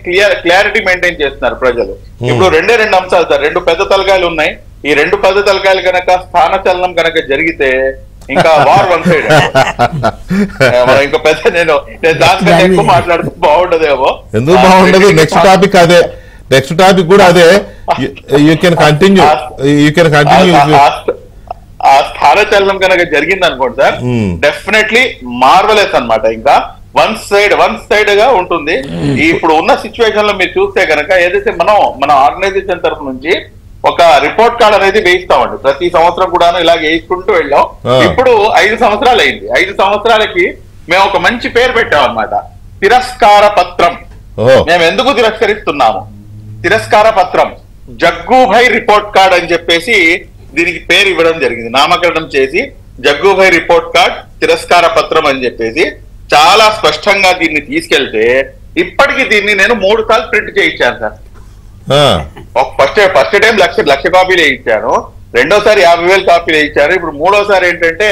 క్లారిటీ మెయింటైన్ చేస్తున్నారు ప్రజలు. ఇప్పుడు 2 అంశాలు సార్, 2 పెద్ద తలకాయలు ఉన్నాయి. ఈ 2 పెద్ద తలకాయలు కనుక స్థానచలనం కనుక జరిగితే ఇంకా వార్ 1 side. ఇంకా పెద్ద నేను దానికంటే ఎక్కువ మాట్లాడుతూ బాగుండదేమో. ఎందుకు బాగుండదు? నెక్స్ట్ టాపిక్ కూడా అదే. You can continue. ఆ స్థానచలనం కనుక జరిగింది అనుకోండి సార్, డెఫినెట్లీ మార్వలెస్ అన్నమాట. ఇంకా వన్ సైడ్ గా ఉంటుంది. ఇప్పుడు ఉన్న సిచ్యువేషన్ లో మీరు చూస్తే కనుక ఏదైతే మన ఆర్గనైజేషన్ తరఫు నుంచి ఒక రిపోర్ట్ కార్డ్ అనేది వేయిస్తామండి. ప్రతి సంవత్సరం కూడా ఇలాగ వేసుకుంటూ వెళ్ళాం. ఇప్పుడు 5 సంవత్సరాలు అయింది. 5 సంవత్సరాలకి మేము ఒక మంచి పేరు పెట్టాం అన్నమాట, తిరస్కార పత్రం. మేము ఎందుకు తిరస్కరిస్తున్నాము? తిరస్కార పత్రం జగ్గుభాయ్ రిపోర్ట్ కార్డ్ అని చెప్పేసి దీనికి పేరు ఇవ్వడం జరిగింది. నామకరణం చేసి జగ్గుభాయ్ రిపోర్ట్ కార్డ్ తిరస్కార పత్రం అని చెప్పేసి చాలా స్పష్టంగా దీన్ని తీసుకెళ్తే ఇప్పటికి దీన్ని నేను 3 సార్లు ప్రింట్ చేయించాను సార్. ఫస్ట్ టైం లక్ష కాపీలు వేయించాను, రెండోసారి 50,000 కాపీలు వేయించాను, ఇప్పుడు మూడోసారి ఏంటంటే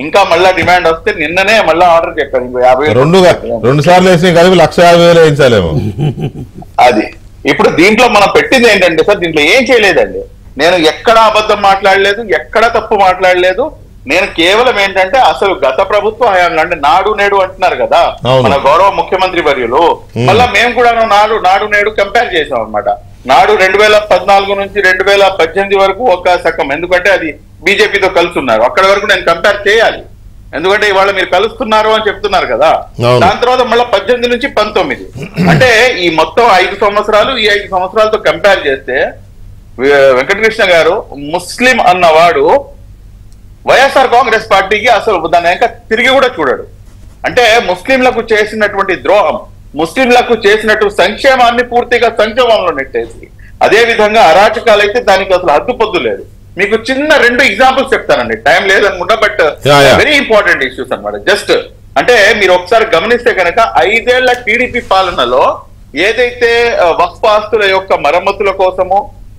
ఇంకా మళ్ళా డిమాండ్ వస్తే నిన్ననే మళ్ళా ఆర్డర్ చెప్పాను ఇంకో 50,000. 2 సార్లు వేసిన కలిపి 150,000 వేయించాలేమో. అది ఇప్పుడు దీంట్లో మనం పెట్టింది ఏంటంటే సార్, దీంట్లో ఏం చేయలేదండి. నేను ఎక్కడ అబద్ధం మాట్లాడలేదు, ఎక్కడ తప్పు మాట్లాడలేదు. నేను కేవలం ఏంటంటే అసలు గత ప్రభుత్వ హయాంలో అంటే నాడు నేడు అంటున్నారు కదా మన గౌరవ ముఖ్యమంత్రి వర్యులు, మళ్ళా మేము కూడా నాడు నేడు కంపేర్ చేసాం అనమాట. నాడు 2014 నుంచి 2018 వరకు ఒక సగం, ఎందుకంటే అది బీజేపీతో కలిసి ఉన్నారు, అక్కడి వరకు నేను కంపేర్ చేయాలి. ఎందుకంటే ఇవాళ మీరు కలుస్తున్నారు అని చెప్తున్నారు కదా. దాని తర్వాత మళ్ళీ 18 నుంచి 19 అంటే ఈ మొత్తం 5 సంవత్సరాలు, ఈ 5 సంవత్సరాలతో కంపేర్ చేస్తే వెంకటకృష్ణ గారు ముస్లిం అన్నవాడు వైఎస్ఆర్ కాంగ్రెస్ పార్టీకి అసలు దాని వెనక తిరిగి కూడా చూడడు. అంటే ముస్లింలకు చేసినటువంటి ద్రోహం, ముస్లింలకు చేసినట్టు సంక్షేమాన్ని పూర్తిగా సంక్షేమంలో నెట్టేసి, అదే విధంగా అరాచకాలైతే దానికి అసలు హద్దుపొద్దు లేదు. మీకు చిన్న 2 ఎగ్జాంపుల్స్ చెప్తానండి, టైం లేదనుకుంటా, బట్ వెరీ ఇంపార్టెంట్ ఇష్యూస్ అన్నమాట. జస్ట్ అంటే మీరు ఒకసారి గమనిస్తే కనుక 5 ఏళ్ల టీడీపీ పాలనలో ఏదైతే వక్ఫ్ ఆస్తుల యొక్క మరమ్మతుల కోసము,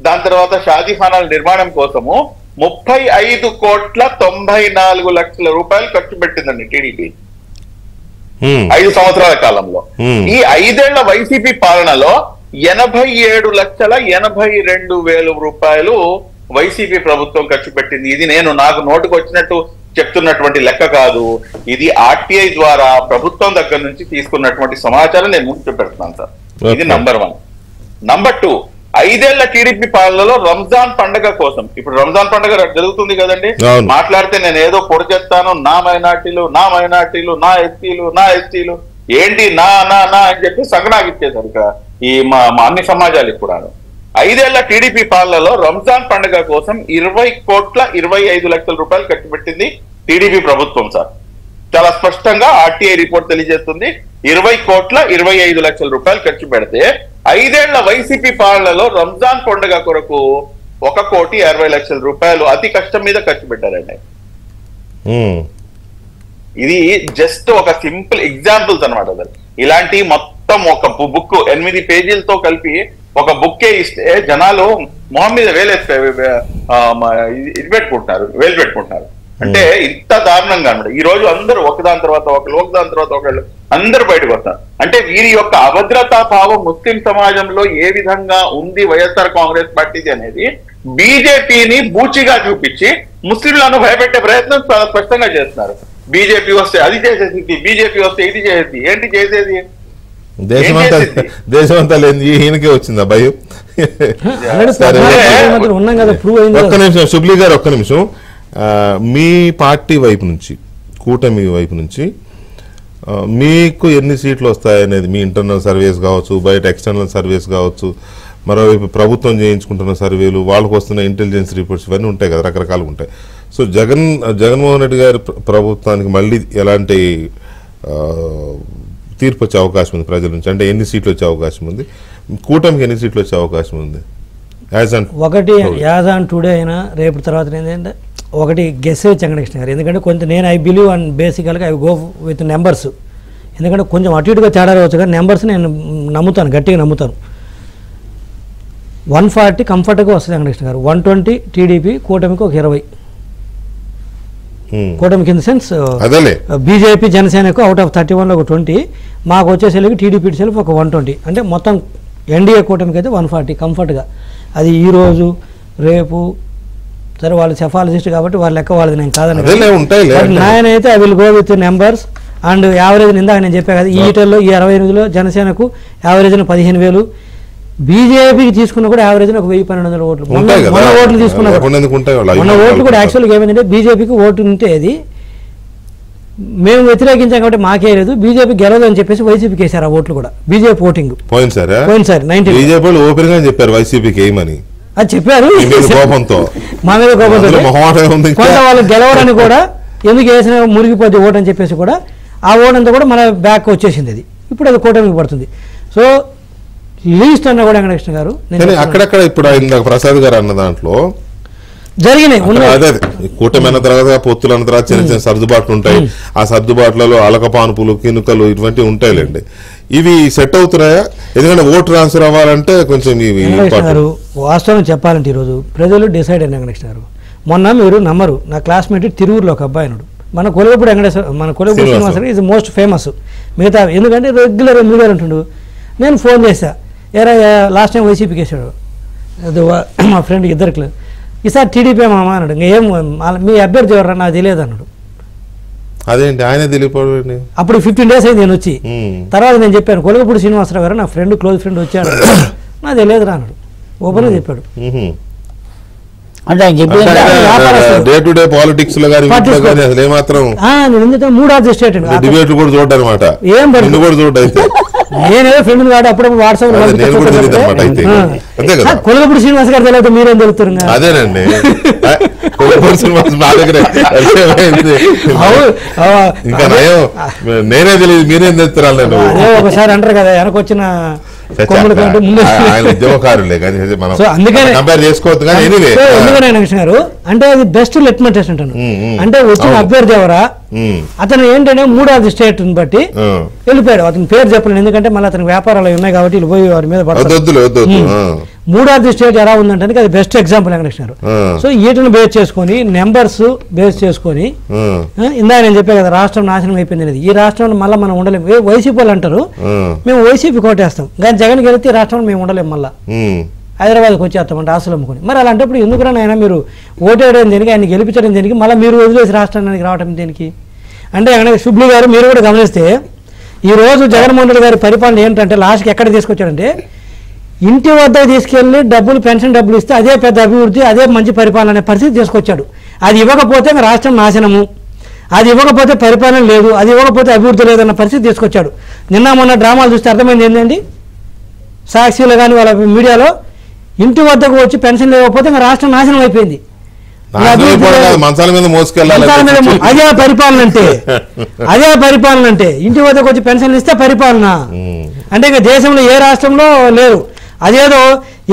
దాని తర్వాత షాదీఖానాల నిర్మాణం కోసము 35,94,00,000 రూపాయలు ఖర్చు పెట్టిందండి టీడీపీ 5 సంవత్సరాల కాలంలో. ఈ 5 ఏళ్ల వైసీపీ పాలనలో 87,82,000 రూపాయలు వైసీపీ ప్రభుత్వం ఖర్చు పెట్టింది. ఇది నాకు నోటుకు వచ్చినట్టు చెప్తున్నటువంటి లెక్క కాదు, ఇది ఆర్టీఐ ద్వారా ప్రభుత్వం దగ్గర నుంచి తీసుకున్నటువంటి సమాచారం నేను ముందు చూపెడుతున్నాను సార్. ఇది నంబర్ 1. నంబర్ 2, 5 ఏళ్ల టీడీపీ పాలనలో రంజాన్ పండుగ కోసం, ఇప్పుడు రంజాన్ పండుగ జరుగుతుంది కదండి, మాట్లాడితే నేను ఏదో పొడి చేస్తాను, నా మైనార్టీలు, నా ఎస్టీలు ఏంటి నా అని చెప్పి సగనాగిచ్చేసారు ఇక్కడ ఈ మా అన్ని సమాజాలకు కూడా. 5 ఏళ్ల టీడీపీ పాలనలో రంజాన్ పండుగ కోసం 20,25,00,000 రూపాయలు ఖర్చు పెట్టింది టీడీపీ ప్రభుత్వం సార్. చాలా స్పష్టంగా ఆర్టీఐ రిపోర్ట్ తెలియజేస్తుంది. 20,25,00,000 రూపాయలు ఖర్చు పెడితే 5 ఏళ్ల వైసీపీ పాలనలో రంజాన్ పండుగ కొరకు 1,60,00,000 రూపాయలు అతి కష్టం మీద ఖర్చు పెట్టారండి. ఇది జస్ట్ ఒక సింపుల్ ఎగ్జాంపుల్స్ అనమాట. ఇలాంటి మొత్తం ఒక బుక్ 8 పేజీలతో కలిపి ఒక బుక్కే ఇస్తే జనాలు మొహం మీద వేలు పెట్టుకుంటున్నారు. అంటే ఇంత దారుణంగా అనమాట. ఈ రోజు అందరూ ఒకదాని తర్వాత ఒకళ్ళు అందరూ బయటకు వస్తారు. అంటే వీరి యొక్క అభద్రతా భావం ముస్లిం సమాజంలో ఏ విధంగా ఉంది వైఎస్ఆర్ కాంగ్రెస్ పార్టీది అనేది బీజేపీని బూచిగా చూపించి ముస్లింలను భయపెట్టే ప్రయత్నం చాలా స్పష్టంగా చేస్తున్నారు. బీజేపీ వస్తే అది చేసేది, బీజేపీ వస్తే ఇది చేసేది. ఏంటి చేసేది? దేశమంతా లేదు, ఈయనకే వచ్చిందా భయం? ఒక్క నిమిషం శుభ్లీ గారు, ఒక్క నిమిషం. మీ పార్టీ వైపు నుంచి, కూటమి వైపు నుంచి మీకు ఎన్ని సీట్లు వస్తాయనేది మీ ఇంటర్నల్ సర్వేస్ కావచ్చు, బయట ఎక్స్టర్నల్ సర్వేస్ కావచ్చు, మరోవైపు ప్రభుత్వం చేయించుకుంటున్న సర్వేలు, వాళ్ళకు వస్తున్న ఇంటెలిజెన్స్ రిపోర్ట్స్, ఇవన్నీ ఉంటాయి కదా, రకరకాలు ఉంటాయి. సో జగన్మోహన్ రెడ్డి గారి ప్రభుత్వానికి మళ్ళీ ఎలాంటి తీర్పు వచ్చే అవకాశం ఉంది ప్రజల నుంచి? అంటే ఎన్ని సీట్లు వచ్చే అవకాశం ఉంది? కూటమికి ఎన్ని సీట్లు వచ్చే అవకాశం ఉంది? ఒకటి యాజ్ ఆన్ టుడే అయినా రేపు తర్వాత ఏంటంటే ఒకటి గెస్ వెంకటకృష్ణ గారు. ఎందుకంటే కొంచెం నేను ఐ బిలీవ్ అండ్ బేసికల్గా ఐ గో విత్ నెంబర్స్. ఎందుకంటే కొంచెం అటు ఇటుగా తేడా రావచ్చు కానీ నెంబర్స్ నేను నమ్ముతాను, గట్టిగా నమ్ముతాను. 140 కంఫర్ట్గా వస్తుంది వెంకటకృష్ణ గారు. 120 టీడీపీ, కూటమికి ఒక 20. కూటమికి ఇన్ ద సెన్స్ బీజేపీ జనసేనకు అవుట్ ఆఫ్ 31లో ఒక 20, మాకు వచ్చేసరికి టీడీపీ సెల్ఫ్ ఒక 120. అంటే మొత్తం ఎన్డీఏ కూటమికి అయితే 140 కంఫర్ట్గా. అది ఈరోజు రేపు సరే వాళ్ళు సెఫాలజిస్ట్ కాబట్టి వాళ్ళ లెక్క వాళ్ళది, నేను కాదని. నాయనైతే I will go with numbers and average. ఇందాక నేను చెప్పా కదా, ఈ ఈటల్లో ఈ 68లో జనసేనకు యావరేజ్ 15,000, బీజేపీకి తీసుకున్న కూడా యావరేజ్ ఒక 1,000-1,200 ఓట్లు. మొన్న ఓట్లు తీసుకున్నా, మొన్న ఓట్లు కూడా యాక్చువల్గా ఏమైందంటే బీజేపీకి ఓటు ఉంటే అది మేము వ్యతిరేకించాం కాబట్టి మాకే లేదు, బీజేపీ గెలవదు అని చెప్పేసి వైసీపీకి వేశారు ఆ ఓట్లు కూడా. బీజేపీ ఓటింగ్ పోయినసారి 19 చెప్పారు వైసీపీకి ఏమని అది చెప్పారు, మా మీద కోపంతో కొంత వాళ్ళు గెలవరని కూడా ఎందుకు వేసిన మురిగిపోద్ది ఓటు అని చెప్పేసి కూడా ఆ ఓటంతా కూడా మన బ్యాక్ వచ్చేసింది. అది ఇప్పుడు అది కూటమికి పడుతుంది. సో లీస్ట్ అన్న కూడా వెంకటకృష్ణ గారు కానీ అక్కడక్కడ ఇప్పుడు ఇందాక ప్రసాద్ గారు అన్న దాంట్లో జరిగినాయి అదే కూటమి అన్న తర్వాత పొత్తులు అన్న తర్వాత చిన్న చిన్న సర్దుబాట్లు ఉంటాయి. ఆ సర్దుబాట్లలో అలకపానుపులు కినుకలు ఇటువంటివి ఉంటాయిలేండి. ఇవి సెట్ అవుతున్నాయా? ఎందుకంటే ఓటు ట్రాన్స్ఫర్ అవ్వాలంటే కొంచెం ఇవి గారు వాస్తవం చెప్పాలంటే ఈరోజు ప్రజలు డిసైడ్ అయిన వెంకటకృష్ణ గారు. మొన్న మీరు నమ్మరు, నా క్లాస్మేట్ తిరువురులో ఒక అబ్బాయి అన్నాడు, మన కొలగపూడి వెంకటేశ్వర, మన Kolagapudi Srinivasarao is most famous. మిగతా ఎందుకంటే రెగ్యులర్ ఎమ్మెల్యే అంటుండు. నేను ఫోన్ చేశా, ఏరా లాస్ట్ టైం వైసీపీకి వేసాడు అది మా ఫ్రెండ్ ఇద్దరికి, ఈసారి టీడీపీ మామ అన్నాడు. ఏం మీ అభ్యర్థి ఎవరా నాకు తెలియదు అన్నాడు. అదేంటి ఆయన తెలియపోవడం? అప్పుడు 15 days అయింది నేను వచ్చి. తర్వాత నేను చెప్పాను కొలగపూడి శ్రీనివాసరావు గారు నా ఫ్రెండ్, క్లోజ్ ఫ్రెండ్ వచ్చాడు, నాకు తెలియదు రా అన్నాడు. ఓపెన్గా చెప్పాడు. అంటే ఆయన చెప్పేది డే టు డే పాలిటిక్స్ లో కానీ అసలు ఏమాత్రం మూడు ఆఫ్ ది స్టేట్ డిబేట్లు కూడా చూడటం అనమాట. ఏం నిన్ను కూడా చూడ అయితే నేనేదో ఫ్రెండ్ కాదు అప్పుడప్పుడు వాట్సాప్ నేను కూడా తెలియదు అనమాట. అయితే అంతే కదా. కొలగపూడి శ్రీనివాస్ గారు తెలియదు, మీరేం తెలుస్తారు? అదేనండి నా దగ్గర ఇంకా నయం, నేనే తెలియదు మీరేం తెలుస్తారు. నేను ఒకసారి అంటారు కదా వెనకొచ్చిన ఆయన ఉద్యమకారులే కానీ మనం కంపేర్ చేసుకోవద్దు. కానీ ఎందుకనే కృష్ణ గారు అంటే అది బెస్ట్ లెట్మెంట్ టెస్ట్ అంటాను. అంటే వచ్చిన అభ్యర్థి ఎవరా అతను ఏంటంటే మూడోది స్టేట్ బట్టి వెళ్ళిపోయాడు. అతని పేరు చెప్పలేను ఎందుకంటే మళ్ళీ అతనికి వ్యాపారాలు ఉన్నాయి కాబట్టి వెళ్ళిపోయి వారి మీద పడతాడు. మూడోది స్టేట్ ఎలా ఉందంటే అది బెస్ట్ ఎగ్జాంపుల్ వెంకటకృష్ణ గారు. సో వీటిని బేస్ చేసుకొని నెంబర్స్ బేస్ చేసుకొని ఇందాక నేను చెప్పే కదా రాష్ట్రం నాశనం అయిపోయింది అనేది. ఈ రాష్ట్రంలో మళ్ళీ మనం ఉండలేము. వైసీపీ వాళ్ళు అంటారు మేము వైసీపీ కోటేస్తాం కానీ జగన్ గెలిస్తే ఈ రాష్ట్రంలో మేము ఉండలేము, మళ్ళీ హైదరాబాద్కి వచ్చేస్తామంటే ఆస్తులు అమ్ముకొని. మరి అలాంటప్పుడు ఎందుకురా నాయన మీరు ఓటేయడం దేనికి, ఆయన గెలిపించడం దేనికి, మళ్ళీ మీరు వదిలేసి రాష్ట్రానికి రావడం దేనికి అంటే శుభ్లి గారు మీరు కూడా గమనిస్తే ఈరోజు జగన్మోహన్ రెడ్డి గారి పరిపాలన ఏంటంటే లాస్ట్కి ఎక్కడ తీసుకొచ్చాడంటే ఇంటి వద్ద తీసుకెళ్లి డబ్బులు పెన్షన్ డబ్బులు ఇస్తే అదే పెద్ద అభివృద్ధి, అదే మంచి పరిపాలన అనే పరిస్థితి తీసుకొచ్చాడు. అది ఇవ్వకపోతే రాష్ట్రం నాశనము, అది ఇవ్వకపోతే పరిపాలన లేదు, అది ఇవ్వకపోతే అభివృద్ధి లేదన్న పరిస్థితి తీసుకొచ్చాడు. నిన్న మొన్న డ్రామాలు చూస్తే అర్థమైంది ఏంటండి, సాక్షిలో కానీ వాళ్ళ మీడియాలో ఇంటి వద్దకు వచ్చి పెన్షన్ లేకపోతే రాష్ట్రం నాశనం అయిపోయింది. అదే పరిపాలన అంటే అదే పరిపాలన అంటే ఇంటి వద్దకు వచ్చి పెన్షన్లు ఇస్తే పరిపాలన అంటే ఇంకా దేశంలో ఏ రాష్ట్రంలో లేరు. అదేదో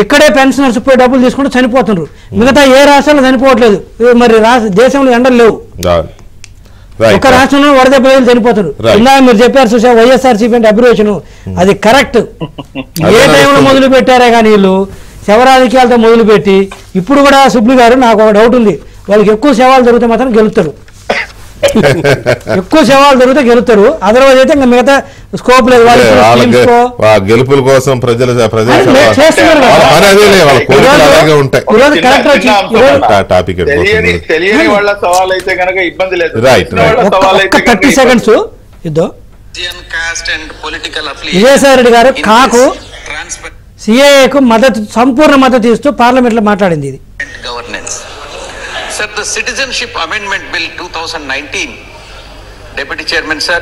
ఇక్కడే పెన్షనర్స్ పోయి డబ్బులు తీసుకుంటూ చనిపోతున్నారు, మిగతా ఏ రాష్ట్రంలో చనిపోవట్లేదు. మరి దేశంలో ఎండలు లేవు, ఒక రాష్ట్రంలో వరద ప్రజలు చనిపోతారు. ఇందాక మీరు చెప్పారు చూసా వైఎస్ఆర్సీపీ అంటే అబ్రివేషన్, అది కరెక్ట్. ఏ టైంలో మొదలు పెట్టారే కానీ వీళ్ళు శవ రాజకీయాలతో మొదలుపెట్టి ఇప్పుడు కూడా సుబ్లి గారు నాకు ఒక డౌట్ ఉంది, వాళ్ళకి ఎక్కువ శవాలు దొరికితే మాత్రం గెలుస్తారు, ఎక్కువ శవాలు దొరికితే గెలుస్తారు, అదర్వైజ్ అయితే ఇంకా మిగతా స్కోప్ లేదు. గెలుపుల కోసం ప్రజలు తెలియని వాళ్ళ సవాల్ అయితే కనుక ఇబ్బంది లేదు. 30 seconds ఇద్దో విజయసాయి రెడ్డి గారు కాకు సిఏఏకు మద్దతు సంపూర్ణ మద్దతు ఇస్తూ పార్లమెంట్ లో మాట్లాడింది. ఇది Sir, the Citizenship Amendment Bill 2019, Deputy Chairman sir,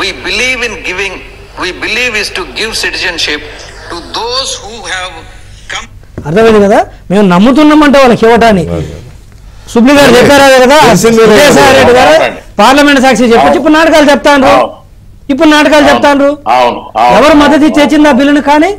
we believe is to give citizenship to those who have come. అర్థమైంది కదా, మేము నమ్ముతున్నామంటే వాళ్ళకి ఇవ్వటానికి. సుబ్లి గారు చెప్పారా కదా, విజయసాయి రెడ్డి గారు పార్లమెంట్ సాక్షి చెప్పొచ్చు ఇప్పుడు నాటకాలు చెప్తాను, ఇప్పుడు నాటకాలు చెప్తాను. ఎవరు మద్దతు ఇచ్చేసింది ఆ బిల్లును కానీ